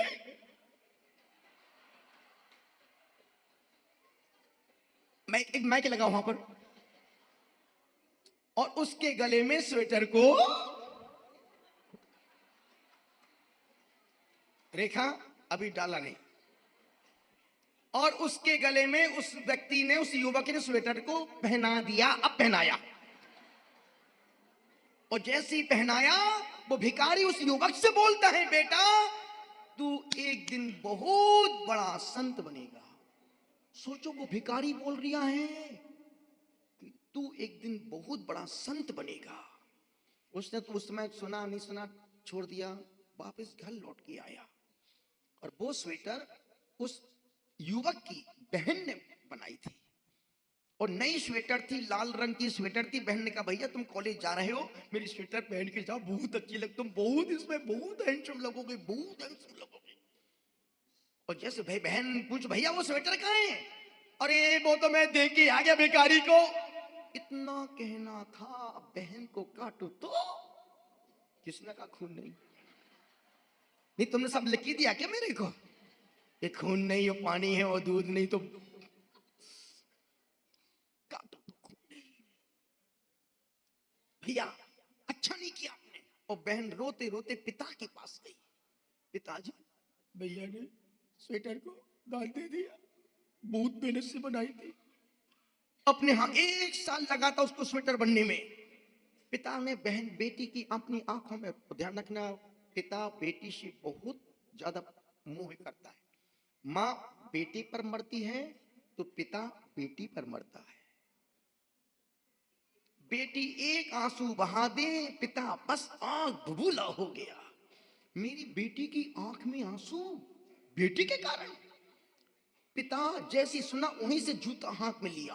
एक माइक लगा वहां पर, और उसके गले में स्वेटर को रेखा, अभी डाला नहीं, और उसके गले में उस व्यक्ति ने, उस युवक ने स्वेटर को पहना दिया। अब पहनाया, और जैसे ही पहनाया, वो भिखारी उस युवक से बोलता है, बेटा तू एक दिन बहुत बड़ा संत बनेगा। सोचो, वो भिखारी बोल रहा है कि तू एक दिन बहुत बड़ा संत बनेगा। उसने तो उस समय सुना नहीं सुना, छोड़ दिया, वापस घर लौट के आया, और वो स्वेटर उस युवक की बहन ने बनाई थी, और नई स्वेटर थी, लाल रंग की स्वेटर थी। बहन ने कहा, भैया तुम कॉलेज जा रहे हो, मेरी स्वेटर पहन के जाओ, बहुत अच्छी लग, तुम बहुत इसमें बहुत हैंडसम लगोगे, बहुत हैंडसम लगोगे। और जैसे भाई बहन पूछ, भैया वो स्वेटर कहाँ है? अरे वो तो मैं दे के आ गया भिखारी को। इतना कहना था, बहन को काटो तो किसने कहा खून नहीं? नहीं, तुमने सब लिख दिया क्या मेरे को? ये खून नहीं, वो पानी है, वो दूध नहीं, तो काटो तो खून नहीं। भैया अच्छा नहीं किया आपने। और बहन रोते रोते पिता के पास गई, पिताजी भैया ने स्वेटर को दान दे दिया, बहुत मेहनत से बनाई थी, अपने हाँ 1 साल लगा था उसको स्वेटर बनने में। पिता ने बहन बेटी की अपनी आंखों में, ध्यान रखना, पिता बेटी से बहुत ज्यादा मोह करता है। माँ बेटी पर मरती है तो पिता बेटी पर मरता है। बेटी एक आंसू बहा दे, पिता बस आंख बबूला हो गया। मेरी बेटी की आंख में आंसू बेटी के कारण। पिता जैसी सुना वहीं से जूता हाथ में लिया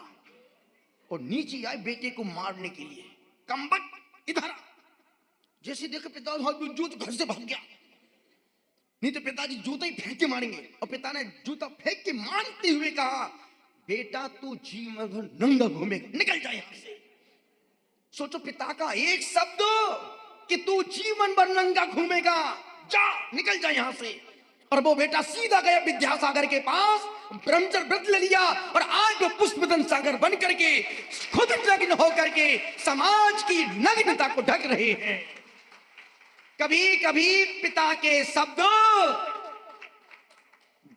और नीचे आए बेटे को मारने के लिए। कमबख्त इधर आ। जैसे देखा पिता हाथ में जूता, घर से भाग गया, नहीं तो पिताजी जूता ही फेंक के मारेंगे। और पिता ने जूता फेंक के मारते हुए कहा, बेटा तू जीवन भर नंगा घूमेगा, निकल जाए यहां से। सोचो, पिता का एक शब्द कि तू जीवन भर नंगा घूमेगा, जा निकल जा यहां से। और वो बेटा सीधा गया विद्यासागर के पास, ब्रह्मचर्य व्रत ले लिया, और आज वो पुष्पदन सागर बन करके खुद नग्न होकर के समाज की नग्नता को ढक रहे हैं। कभी कभी पिता के शब्द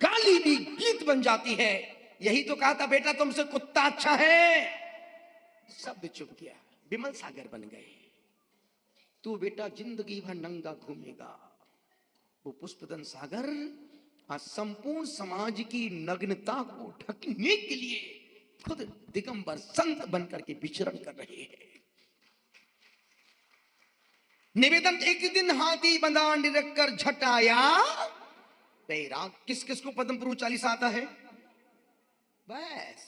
गाली भी गीत बन जाती है। यही तो कहा था, बेटा तुमसे कुत्ता अच्छा है। शब्द चुप गया, विमल सागर बन गए। तू बेटा जिंदगी भर नंगा घूमेगा। वो पुष्पदन सागर आज संपूर्ण समाज की नग्नता को ढकने के लिए खुद दिगंबर संत बनकर के विचरण कर रहे हैं। निवेदन, एक दिन हाथी बंधा निरख कर झट आया बैराग। किस किस को पद्म पुरुष 40 आता है? बस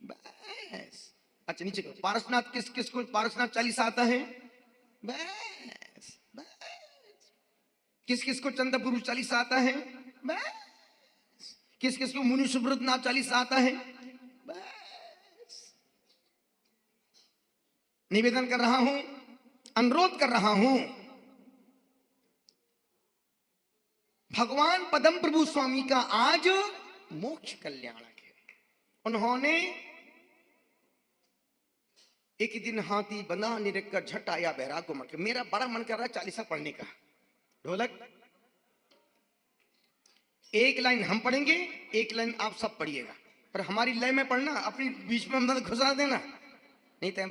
बस। अच्छा नीचे करो। पारसनाथ, किस किस को पारसनाथ 40 आता है? बस बस। किस किस को चंद्र पुरुष 40 आता है? बस। किस किस को मुनि सुब्रत नाथ 40 आता है? बस। निवेदन कर रहा हूं, अनुरोध कर रहा हूं, भगवान पद्म प्रभु स्वामी का आज मोक्ष कल्याणक है। उन्होंने एक दिन हाथी बंधा निरख कर झट आया बैराग को मर। मेरा बड़ा मन कर रहा है 40 पढ़ने का। ढोलक, एक लाइन हम पढ़ेंगे, एक लाइन आप सब पढ़िएगा, पर हमारी लय में पढ़ना, अपनी बीच में हम घुसा देना नहीं तो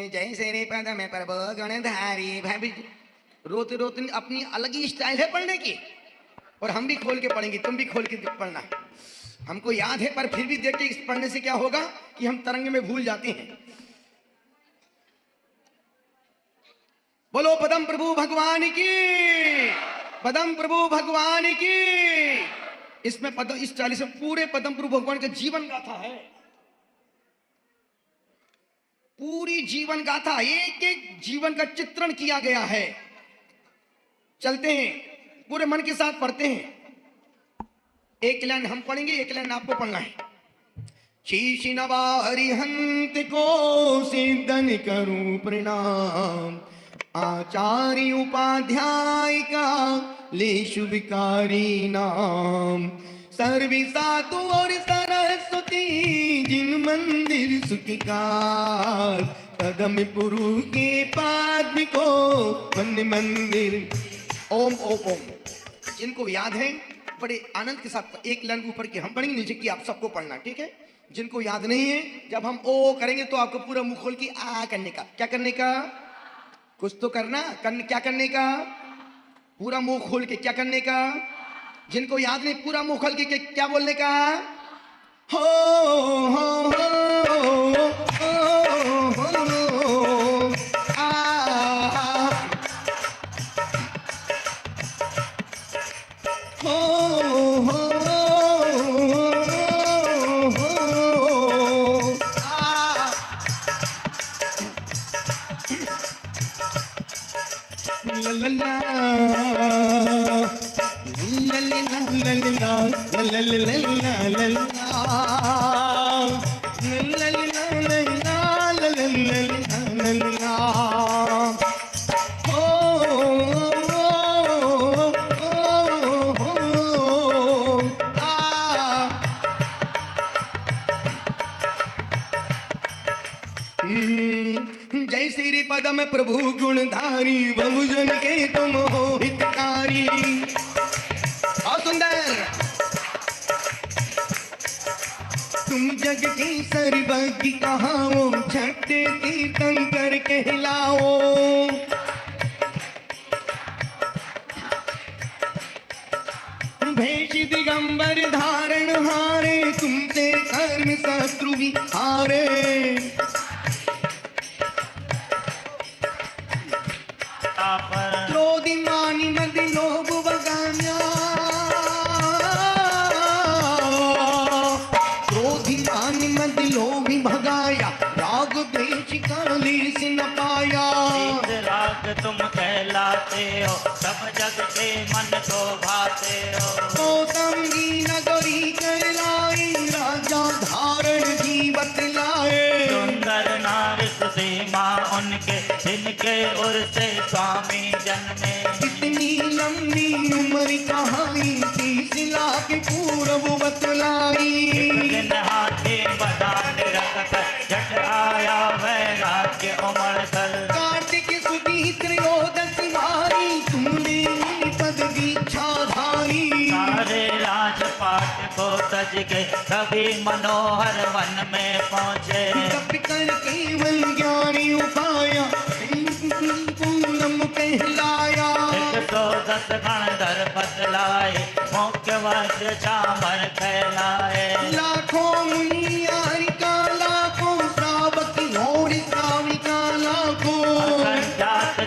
जय श्री पद में प्रभु गणधारी भाभी। रोते रोते अपनी अलग ही स्टाइल है पढ़ने की, और हम भी खोल के पढ़ेंगे, तुम भी खोल के पढ़ना। हमको याद है, पर फिर भी देखिए इस पढ़ने से क्या होगा कि हम तरंग में भूल जाते हैं। बोलो पद्म प्रभु भगवान की, पद्म प्रभु भगवान की। इसमें इस 40 में पूरे पद्म प्रभु भगवान का जीवन गाथा है, पूरी जीवन गाथा, एक एक जीवन का चित्रण किया गया है। चलते हैं, पूरे मन के साथ पढ़ते हैं। एक लाइन हम पढ़ेंगे, एक लाइन आपको पढ़ना है। शीश नवा हरिहंत को सिद्धन करूं प्रणाम, आचार्य उपाध्याय का ले शुभकारी नाम। सर्वी साधु और सरस्वती जिन मंदिर सुखकार, पद्म पुरु के पाद को वन मंदिर। ओम ओम ओम। जिनको याद है बड़े आनंद के साथ एक लाइन ऊपर की हम पढ़ेंगे, नीचे की आप सबको पढ़ना, ठीक है? जिनको याद नहीं है, जब हम ओ करेंगे तो आपको पूरा मुंह खोल के आ करने का। क्या करने का? कुछ तो करना। क्या करने का? पूरा मुंह खोल के। क्या करने का? जिनको याद नहीं, पूरा मुंह खोल के क्या बोलने का? हो हो हो जय श्री पद्म प्रभु गुणधारी, बहुजन के तुम हो हितकारी। और सुंदर, तुम जग के सर्वज्ञ कहाओ, छठे तीर्थंकर कहलाओ। भेष दिगंबर धारण हारे, तुमसे कर्म शत्रु भी हारे। क्रोधिमानी मदि लोभ बगाया, क्रोधिमानी मदि लोभ भगाया, राग द्वेष कालीस न पाया। राग तुम कहलाते हो, सब जग के मन को भाते हो। कौतंगी नगरी कहलाई, राजा धारण जीवत लाए। सुंदर नार सुसीमा उनके, जिनके उर से स्वामी जन्मे। इतनी लंबी उम्र कहानी, 30 लाख पूर्व बतलाई। एक दिन हाथी बंधा निरख कर झट आया वैराग्य उमड़ कर। कार्तिक सुदी त्रयोदशी वारी, तुमने पद दीक्षाधारी। सारे राजपाट को तज के कभी मनोहर वन में पहुँचे। तप कर केवल ज्ञानी उपाया, पूनम कहलाया। 110 गणधर बतलाए, मुख्य वज्र चामर फैलाए। लाखों मुनि लाखों श्रावक और श्राविका लाखों। जात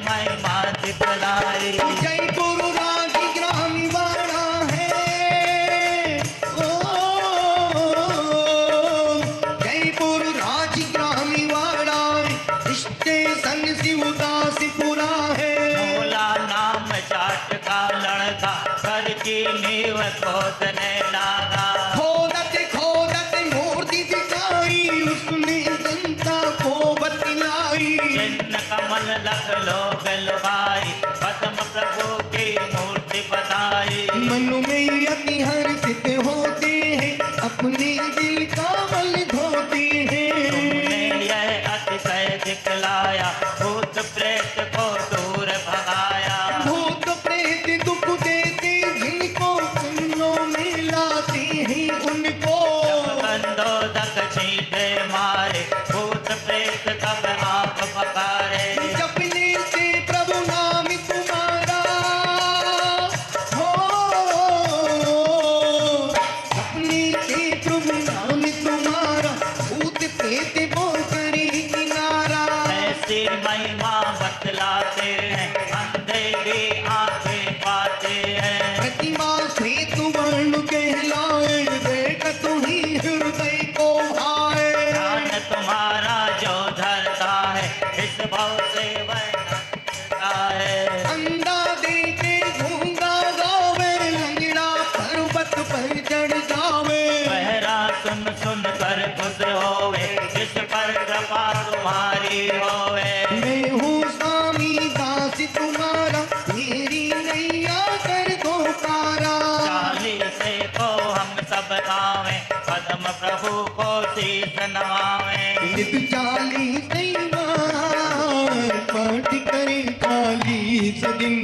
महिमा दिखलाई। जयपुर राजग्राम वाला है, ओ जयपुर राजग्राम वाला स्टेशन शिवदासपुरा है। भोला नाम जाट का लड़का घर की नींव खोदने लगा। खोदत खोदत मूर्ति दिखाई, उसने जनता को बतलाई। चिन्ह कमल लख लोग लुभाई, पद्म प्रभु की मूर्ति बताई। मन में अति हर्षित होते हैं, अपने दिल का बल धोते हैं। तुमने यह अतिशय दिखलाया, भूत प्रेत को दूर भगाया। भूत प्रेत दुख देते जिनको, पुण्यों में लाते हैं उनको। गंधोदक छींटे मारे, भूत प्रेत कब आप पकारे। जपने से प्रभु नाम तुम्हारा हो, जपने से प्रभु नाम तुम्हारा, भूत प्रेत वो करे किनारा। ऐसी महिमा बतलाते हैं, अंधे भी आंखें पाते हैं। प्रतिमा श्वेत वर्ण कहलाए, देख तुम्ही हृदय को भाए। ध्यान तुम्हारा जो धरता है, इस भाव से वह नचता है। अंधा देखे गूंगा गावे, लंगड़ा पर्वत पर चढ़ जावे। बहरा सुन सुन कर खुश होवे, इस पर कृपा तुम्हारी होवे। मैं हूँ स्वामी दास तुम्हारा, मेरी नैया कर दो पारा। चालीसे को हम सब गावे, पद्म प्रभु को शीश नवावे। नित 40 पाठ करे 40 दिन,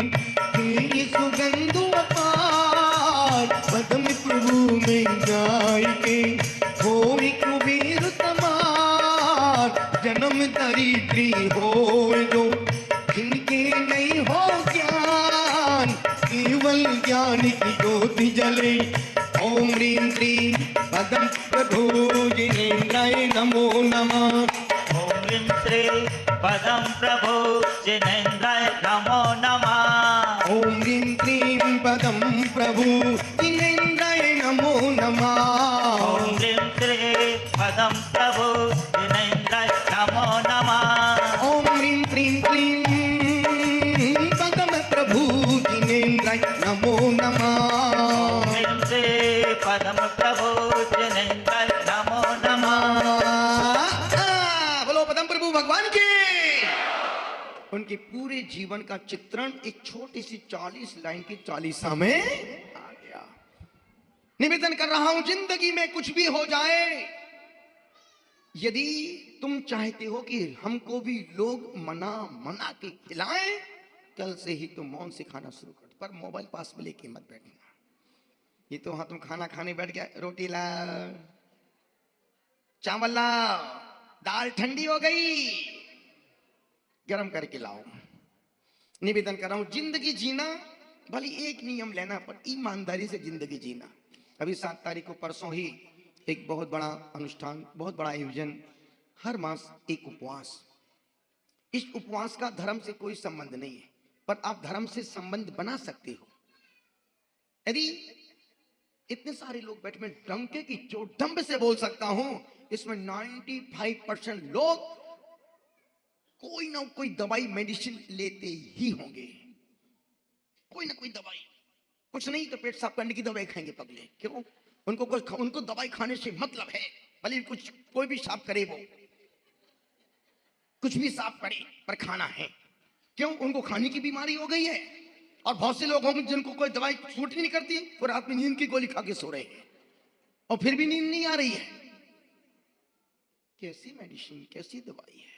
तेरी सुगंध अपार। पद्म प्रभु में गाय के होई कुबेर तमार। जन्म दरिद्री हो जो, जिनके नहीं हो ज्ञान, केवल ज्ञान की ज्योति जले। ओम ह्रीं क्लीं पद्म प्रभु जिनेन्द्राय नमो नमः। ओम ह्रीं श्री पद्म प्रभु जिनेन्द्राय नमो नमः। ओम ह्रीं क्लीं पद्म प्रभु जिनेन्द्राय नमो नमः। ओम ह्रीं श्री पद्म प्रभु जिनेन्द्राय नमो नमः। ओम ह्रीं क्लीं क्लीं पद्म प्रभु जिनेन्द्राय नमो नमः। ओम ह्रीं श्री पद्म प्रभु जिनेन्द्राय नमो नमः। बोलो पद्म प्रभु भगवान की। उनके पूरे जीवन का चित्रण एक छोटी सी 40 लाइन की 40 में आ गया। निवेदन कर रहा हूं, जिंदगी में कुछ भी हो जाए, यदि तुम चाहते हो कि हमको भी लोग मना के खिलाएं, कल से ही तुम मौन से खाना शुरू कर, पर मोबाइल पास में लेके मत बैठना। ये तो हाँ, तुम खाना खाने बैठ गया, रोटी ला, चावल ला, दाल ठंडी हो गई, गरम करके लाओ। निवेदन कर रहा हूं, जिंदगी जीना भले एक नियम लेना, पर ईमानदारी से जिंदगी जीना। अभी 7 तारीख को परसों ही एक बहुत बड़ा अनुष्ठान, बहुत बड़ा आयोजन, हर मास एक उपवास। इस उपवास का धर्म से कोई संबंध नहीं है, पर आप धर्म से संबंध बना सकते हो। यदि इतने सारे लोग बैठे, मैं डंके की चोट दम्भ से बोल सकता हूं, इसमें 95% लोग कोई ना कोई दवाई मेडिसिन लेते ही होंगे। कोई ना कोई दवाई, कुछ नहीं तो पेट साफ करने की दवाई खाएंगे पगले। क्यों? उनको दवाई खाने से मतलब है, भले कुछ कोई भी साफ करे, वो कुछ भी साफ करे, पर खाना है। क्यों? उनको खाने की बीमारी हो गई है। और बहुत से लोग होंगे जिनको कोई दवाई सूट ही नहीं करती, वो रात में नींद की गोली खा के सो रहे हैं और फिर भी नींद नहीं आ रही है। कैसी मेडिसिन, कैसी दवाई है।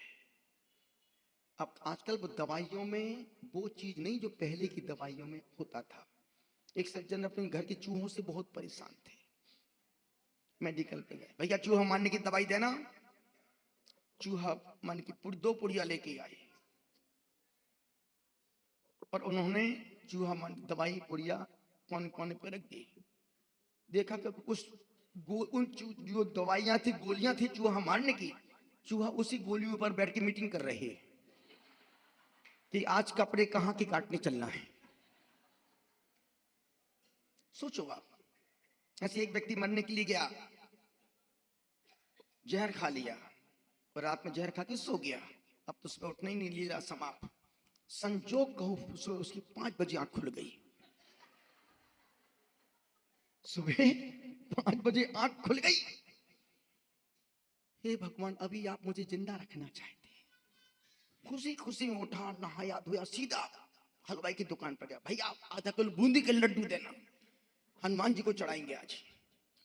अब आजकल वो दवाइयों में वो चीज नहीं जो पहले की दवाइयों में होता था। एक सज्जन अपने घर के चूहों से बहुत परेशान थे, मेडिकल पे गए, भैया चूहा मारने की दवाई देना। चूहा मान की 2 पुड़िया लेके आए और उन्होंने चूहा मान दवाई पुड़िया कोने कोने पे रख दी। देखा कि उन जो दवाइयां थी, गोलियां थी चूहा मारने की, चूहा उसी गोलियों पर बैठ के मीटिंग कर रहे हैं। कि आज कपड़े कहां के काटने चलना है। सोचो आप, ऐसे एक व्यक्ति मरने के लिए गया, जहर खा लिया और रात में जहर खा के सो गया। अब तो सुबह उठना ही नहीं, लीला समाप्त। संजोग कहो उसकी 5 बजे आंख खुल गई। सुबह 5 बजे आंख खुल गई। हे भगवान, अभी आप मुझे जिंदा रखना चाहते हैं। खुशी खुशी में उठा, नहाया धोया, सीधा हलवाई की दुकान पर गया। भैया आधा किलो बूंदी के लड्डू देना, हनुमान जी को चढ़ाएंगे आज।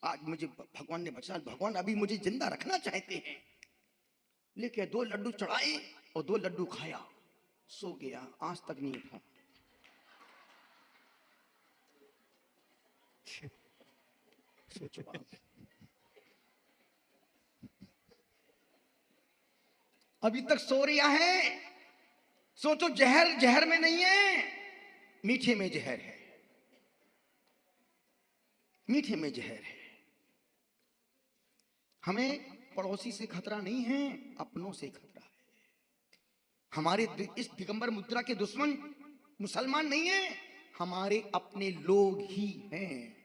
आज मुझे भगवान ने बचा, भगवान अभी मुझे जिंदा रखना चाहते हैं। लेके 2 लड्डू चढ़ाए और 2 लड्डू खाया, सो गया, आज तक नहीं उठा। सोचो आप, अभी तक सो रहा है। सोचो, जहर जहर में नहीं है, मीठे में जहर है, मीठे में जहर है। हमें पड़ोसी से खतरा नहीं है, अपनों से खतरा है। हमारे इस दिगंबर मुद्रा के दुश्मन मुसलमान नहीं है, हमारे अपने लोग ही हैं।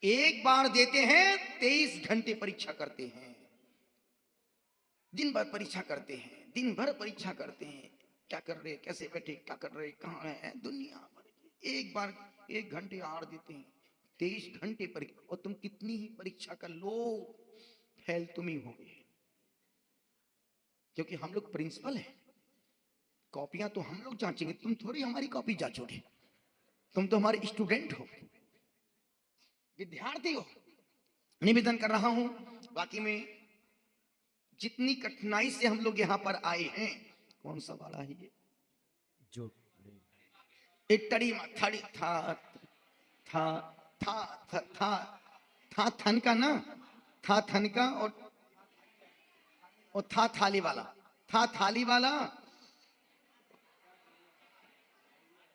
एक बार देते हैं, 23 घंटे परीक्षा करते हैं, दिन भर परीक्षा करते हैं, दिन भर परीक्षा करते हैं। क्या कर रहे, कैसे बैठे, क्या कर रहे, कहाँ है, दुनिया भर। एक बार 1 घंटे हार देते हैं, 23 घंटे परीक्षा। और तुम कितनी ही परीक्षा कर लो, फेल तुम ही होगे। क्योंकि हम लोग प्रिंसिपल हैं, कॉपियां तो हम लोग जांचेंगे, तुम थोड़ी हमारी कॉपी जांचोगे। तुम तो हमारे स्टूडेंट हो, विद्यार्थी हो। निवेदन कर रहा हूं, बाकी में जितनी कठिनाई से हम लोग यहां पर आए हैं। कौन सा वाला है ये? जो एक टड़ी थड़ी था था था था था था थन का ना, था थन का, और था थाली वाला, था थाली वाला,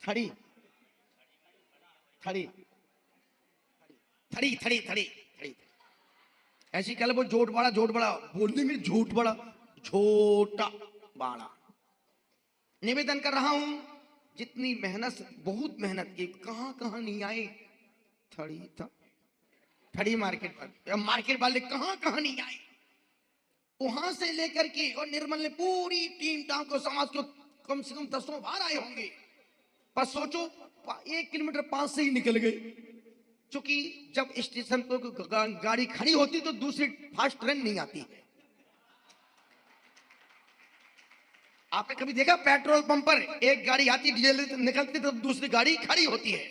थड़ी थड़ी थड़ी थड़ी थड़ी थड़ी। ऐसी कल वो जोट बड़ा बोलने में, झूठ बड़ा छोटा बड़ा। निवेदन कर रहा हूं, जितनी मेहनत, बहुत मेहनत की, कहां कहां नहीं आए। थड़ी था, थड़ी मार्केट पर, मार्केट वाले कहां कहां नहीं आए। वहां से लेकर के और निर्मल ने पूरी टीम टाम को, समाज को कम से कम 10 बार आए होंगे। पर सोचो, 1 किलोमीटर पास से ही निकल गए। क्योंकि जब स्टेशन पर गाड़ी खड़ी होती तो दूसरी फास्ट ट्रेन नहीं आती है। आपने कभी देखा पेट्रोल पंप पर एक गाड़ी आती, डीजल निकलती, तो दूसरी गाड़ी खड़ी होती है।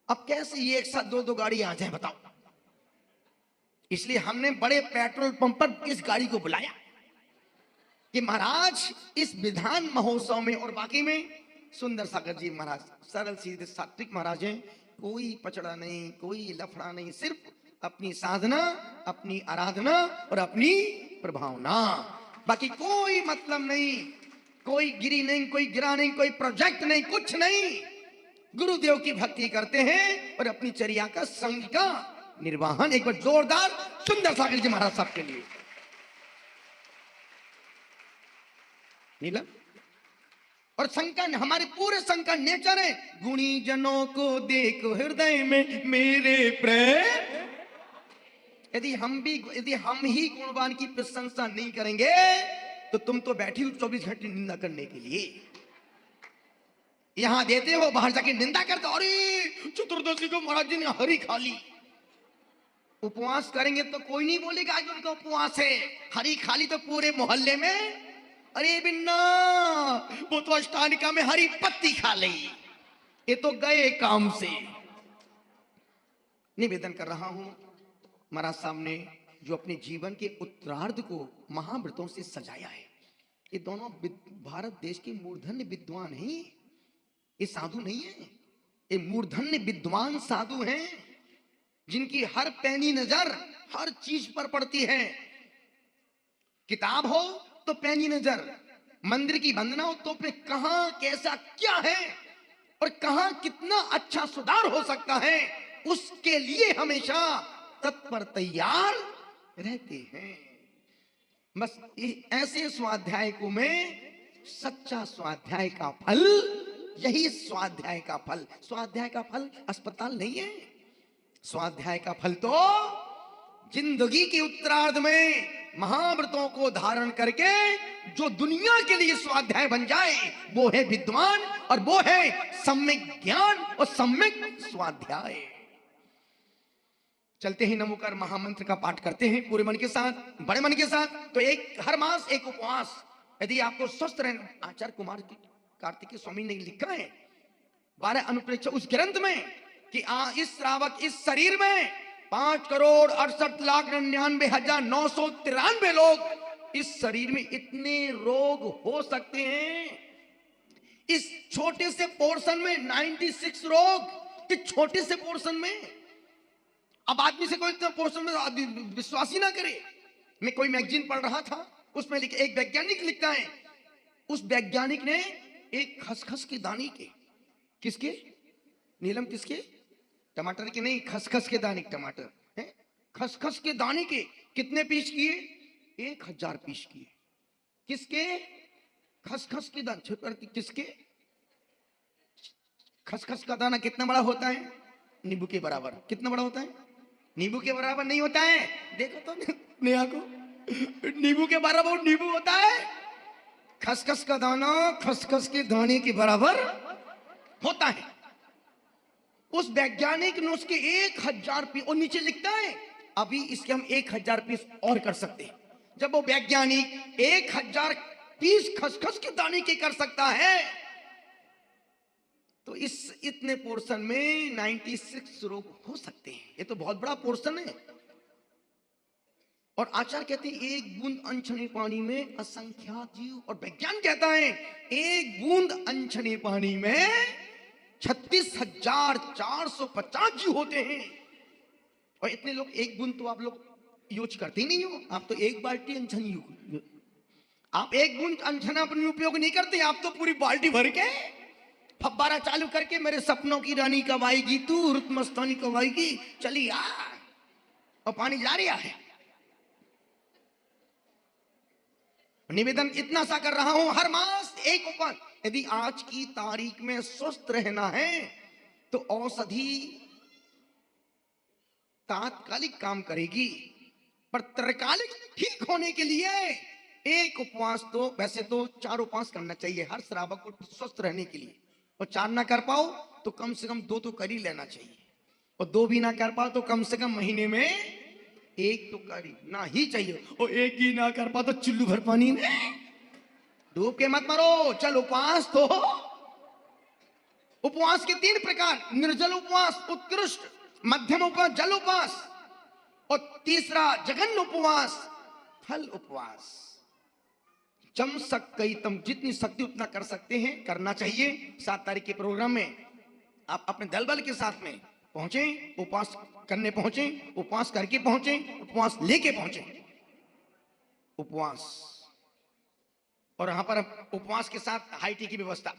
अब कैसे ये एक साथ 2 गाड़ी आ जाए, बताओ। इसलिए हमने बड़े पेट्रोल पंप पर इस गाड़ी को बुलाया कि महाराज, इस विधान महोत्सव में और बाकी में सुंदर सागर जी महाराज सरल सीधे सात्विक महाराज हैं। कोई पचड़ा नहीं, कोई लफड़ा नहीं, सिर्फ अपनी साधना, अपनी आराधना और अपनी प्रभावना, बाकी कोई मतलब नहीं। कोई गिरी नहीं, कोई गिरा नहीं, कोई प्रोजेक्ट नहीं, कुछ नहीं। गुरुदेव की भक्ति करते हैं और अपनी चर्या का संग का निर्वाहन। एक बार जोरदार सुंदर सागर जी महाराज साहब के लिए। नीला और संघ का, हमारे पूरे संघ का नेचर है, गुणी जनों को देखो हृदय में मेरे प्रेम। यदि हम ही गुणवान की प्रशंसा नहीं करेंगे तो तुम तो बैठी हो 24 घंटे निंदा करने के लिए। यहां देते हो, बाहर जाके निंदा करते, अरे चतुर्दशी को महाराज जी ने हरी खा ली। उपवास करेंगे तो कोई नहीं बोलेगा आज उनका उपवास है। हरी खा ली तो पूरे मोहल्ले में, अरे बिन्ना वो तो अष्टानिका में हरी पत्ती खा ली, ये तो गए काम से। निवेदन कर रहा हूं, महाराज साहब ने जो अपने जीवन के उत्तरार्ध को महाव्रतों से सजाया है, ये दोनों भारत देश के मूर्धन्य विद्वान हैं। ये साधु नहीं है, ये मूर्धन्य विद्वान साधु हैं, जिनकी हर पैनी नजर हर चीज पर पड़ती है। किताब हो तो पैनी नजर, मंदिर की वंदना हो तो पे कहां कैसा क्या है और कहां कितना अच्छा सुधार हो सकता है, उसके लिए हमेशा तत्पर तैयार रहते हैं। बस ऐसे स्वाध्याय को मैं सच्चा स्वाध्याय का फल, यही स्वाध्याय का फल। स्वाध्याय का फल अस्पताल नहीं है, स्वाध्याय का फल तो जिंदगी के उत्तरार्ध में महाव्रतों को धारण करके जो दुनिया के लिए स्वाध्याय बन जाए, वो है विद्वान, और वो है सम्यक ज्ञान और सम्यक स्वाध्याय। चलते ही नमोकार महामंत्र का पाठ करते हैं पूरे मन के साथ, बड़े मन के साथ। तो एक हर मास एक उपवास, यदि आपको स्वस्थ रहना, आचार्य कुमार कार्तिक स्वामी ने लिखा है 12 अनुप्रेक्षा उस ग्रंथ में कि इस श्रावक इस शरीर में 5,68,99,993 लोग इस शरीर में इतने रोग हो सकते हैं। इस छोटे से पोर्शन में 96 रोग, इस छोटे से पोर्शन में। अब आदमी से कोई इतना पोर्शन में विश्वास ही ना करे। मैं कोई मैगजीन पढ़ रहा था, उसमें एक वैज्ञानिक लिखता है, उस वैज्ञानिक ने एक खसखस के दाने के, किसके नीलम, किसके, टमाटर के नहीं, खसखस के दाने, टमाटर है, खसखस के दाने के कितने पीस किए? 1000 पीस किए। किसके? खसखस के दाने। किसके? खसखस का दाना कितना बड़ा होता है? नींबू के बराबर। कितना बड़ा होता है? नींबू के बराबर नहीं होता है। देखो तो नेहा को, नींबू के बराबर नींबू होता है। खसखस का दाना खसखस के दाने के बराबर होता है। उस वैज्ञानिक ने उसके 1000 पीस, और नीचे लिखता है अभी इसके हम 1000 पीस और कर सकते हैं। जब वो वैज्ञानिक 1000 पीस खसखस के दाने के कर सकता है, तो इस इतने पोर्शन में 96 रोग हो सकते हैं। ये तो बहुत बड़ा पोर्शन है। और आचार्य कहते हैं एक बूंद अनछने पानी में असंख्यात जीव, और विज्ञान कहता है एक बूंद अनछने पानी में 36,450 जीव होते हैं। और इतने लोग, एक बूंद तो आप लोग यूज करते ही नहीं हो। आप तो एक बाल्टी अनछन, आप एक बूंद अनछना अपने उपयोग नहीं करते। आप तो पूरी बाल्टी भर के फब्बारा चालू करके मेरे सपनों की रानी कब आएगी तू, रुत मस्तानी कब आएगी, चली आ, और पानी जा रहा है। निवेदन इतना सा कर रहा हूं, हर मास एक उपवास। यदि आज की तारीख में स्वस्थ रहना है तो औषधि तात्कालिक काम करेगी, पर त्रिकालिक ठीक होने के लिए एक उपवास, तो वैसे तो 4 उपवास करना चाहिए हर श्रावक को स्वस्थ रहने के लिए। और 4 ना कर पाओ तो कम से कम 2 तो कर ही लेना चाहिए। और 2 भी ना कर पाओ तो कम से कम महीने में 1 तो कर ही ना ही चाहिए। और 1 ही ना कर पाओ तो चुल्लू भर पानी में डूब के मत मरो। चल उपवास तो हो। उपवास के 3 प्रकार, निर्जल उपवास, उत्कृष्ट, मध्यम उपवास, जल उपवास, और तीसरा जघन्य उपवास, फल उपवास। जम सकई तम, जितनी शक्ति उतना कर सकते हैं, करना चाहिए। 7 तारीख के प्रोग्राम में आप अपने दल बल के साथ में पहुंचे, उपवास करने पहुंचे, उपवास करके पहुंचे, उपवास लेके पहुंचे। उपवास, और यहां पर उपवास के साथ हाई टी की व्यवस्था,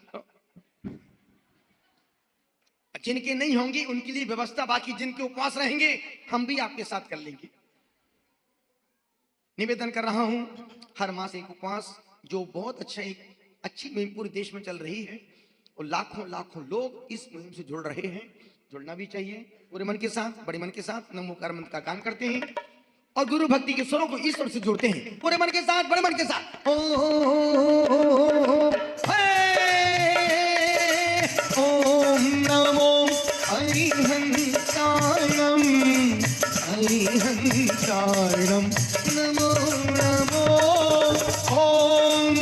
जिनके नहीं होंगी उनके लिए व्यवस्था, बाकी जिनके उपवास रहेंगे हम भी आपके साथ कर लेंगे। निवेदन कर रहा हूं हर मास एक उपवास, जो बहुत अच्छा, एक अच्छी मुहिम पूरे देश में चल रही है, और लाखों लाखों लोग इस मुहिम से जुड़ रहे हैं। जुड़ना भी चाहिए पूरे मन के साथ, बड़े मन के साथ। नमोकार मंत्र का गान करते हैं और गुरु भक्ति के स्वरों को ईश्वर से जोड़ते हैं पूरे मन के साथ, बड़े मन के साथ। ओम नमो हरिहंसाणम, हरिहंसाणम, नमो नमो ओम।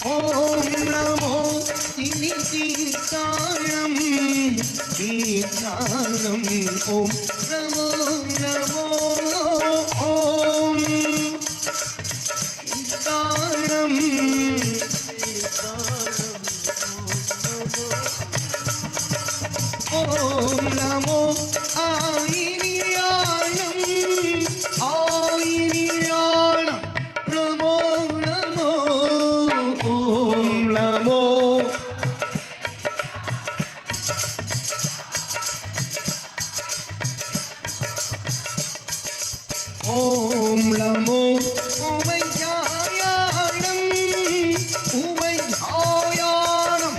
ओम नमो तीर्थाणम, तीर्थाणम, ओम नमो नमो ओम तीर्थाणम, ओम नमो आयनियाणम, आयनियाणम, नमो नमो ओम नमो। ओम नमो उमैयायाणं उमैयायाणं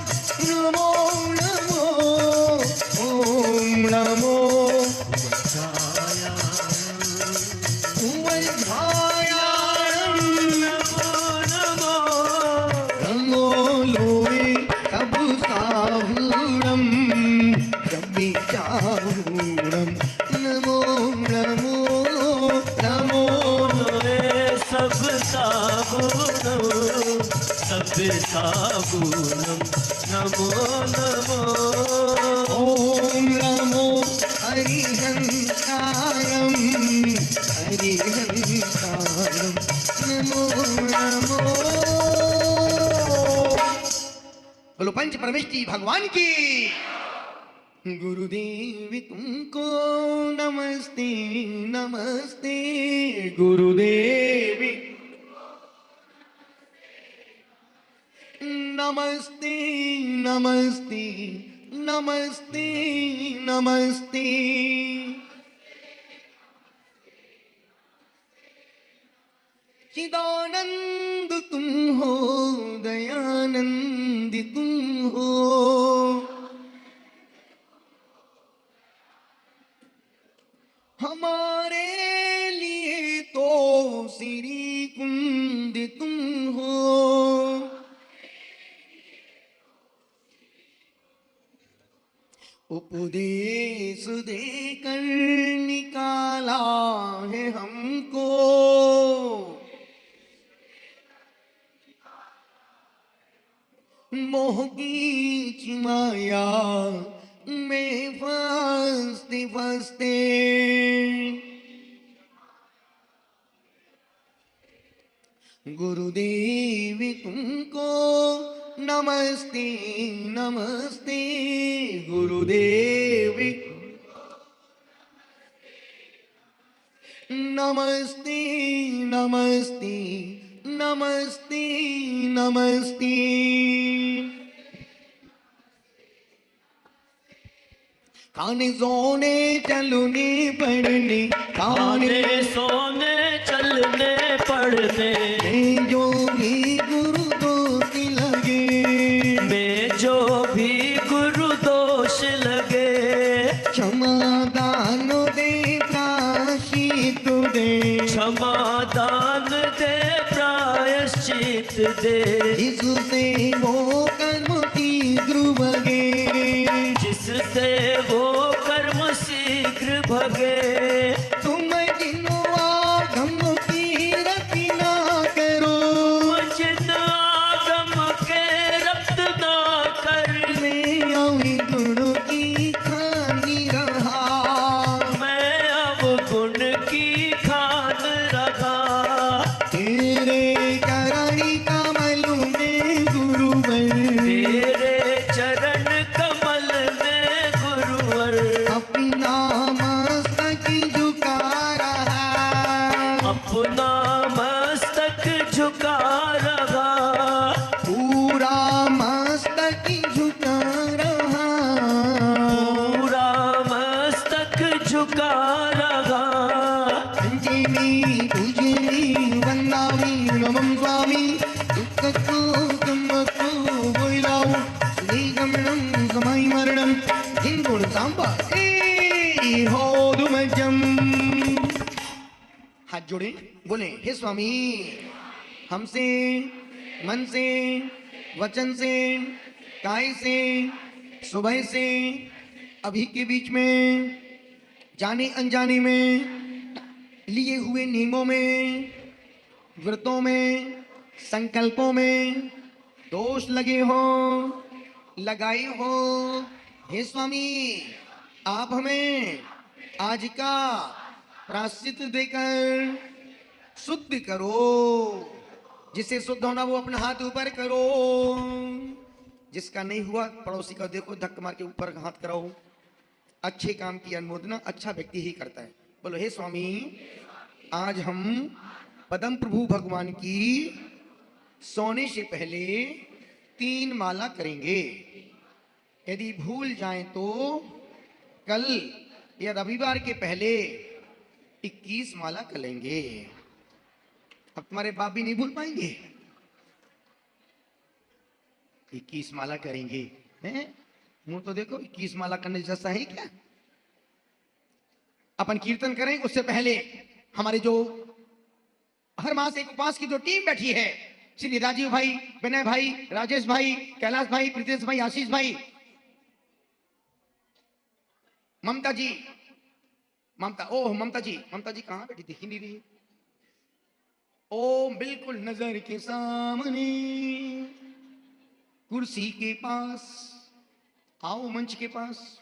नमो नमो ओम नमो उमैयायाणं नमो लोवे सब साहुणं कभी चाहुणं नमो नमो नमो सब साबुनम नमो नमो ओम नमो हरिहंसायं हरिहंसायं नमो नमो। बोलो पंच परमेष्टि भगवान की। गुरुदेव तुमको नमस्ते नमस्ते गुरुदेव नमस्ते नमस्ते नमस्ते नमस्ते। चिदानंद तुम हो दयानंद तुम हो हमारे लिए तो श्री कुंद तुम हो। उपदेश देकर निकाला है हमको मोह की चिमाया में फंसते फंसते। गुरुदेव तुमको नमस्ते नमस्ते गुरुदेव नमस्ते नमस्ते नमस्ते नमस्ते। खाने सोने चलने पड़ने खाने सोने चलने पड़ने जो भी गुरु दोष लगे में जो भी गुरु दोष लगे क्षमा दान दे प्रायश्चित दे क्षमा दान दे प्रायश्चित दे जिससे वो कर्म शीघ्र भगे जिससे वो कर्म शीघ्र भगे। तुम जिनो आगम की रचना करो जिन आगम के रक्त ना कर मैं अवि गुण की खानी रहा मैं अब गुण की खान रहा। तेरे करणी कमल में गुरुवर तेरे चरण कमल में गुरुवर अपना मस्तक झुका रहा अपना मस्तक झुका रहा पूरा मस्तक झुका रहा पूरा मस्तक झुका रहा। अंजनी पूजनी वंदामी नमं स्वामी दुःखको कम्मको बोइलाओ श्रीगमनं समय मरणं जिंगुण सांबा ए हो दुमजम। हाथ जोड़े बोले हे स्वामी हमसे मन से वचन से काय से सुबह से अभी के बीच में जाने अनजाने में लिए हुए नियमों में व्रतों में संकल्पों में दोष लगे हो लगाए हो हे स्वामी आप हमें आज का प्रायश्चित देकर शुद्ध करो। जिसे शुद्ध होना वो अपना हाथ ऊपर करो। जिसका नहीं हुआ पड़ोसी का देखो धक्का मार के ऊपर हाथ कराओ। अच्छे काम की अनुमोदना अच्छा व्यक्ति ही करता है। बोलो हे स्वामी आज हम पदम प्रभु भगवान की सोने से पहले 3 माला करेंगे। यदि भूल जाएं तो कल या रविवार के पहले 21 माला करेंगे। अब तुम्हारे बाप भी नहीं भूल पाएंगे। 21 माला करेंगे, हैं? मुंह तो देखो, 21 माला करने जैसा है क्या? अपन कीर्तन करें उससे पहले हमारे जो हर मास एक उपास की जो टीम बैठी है, श्री राजीव भाई, विनय भाई, राजेश भाई, कैलाश भाई, प्रीतेश भाई, आशीष भाई, ममता जी, ममता जी कहां बैठी, दिख ही नहीं रही। ओ बिल्कुल नजर के सामने कुर्सी के पास, आओ मंच के पास।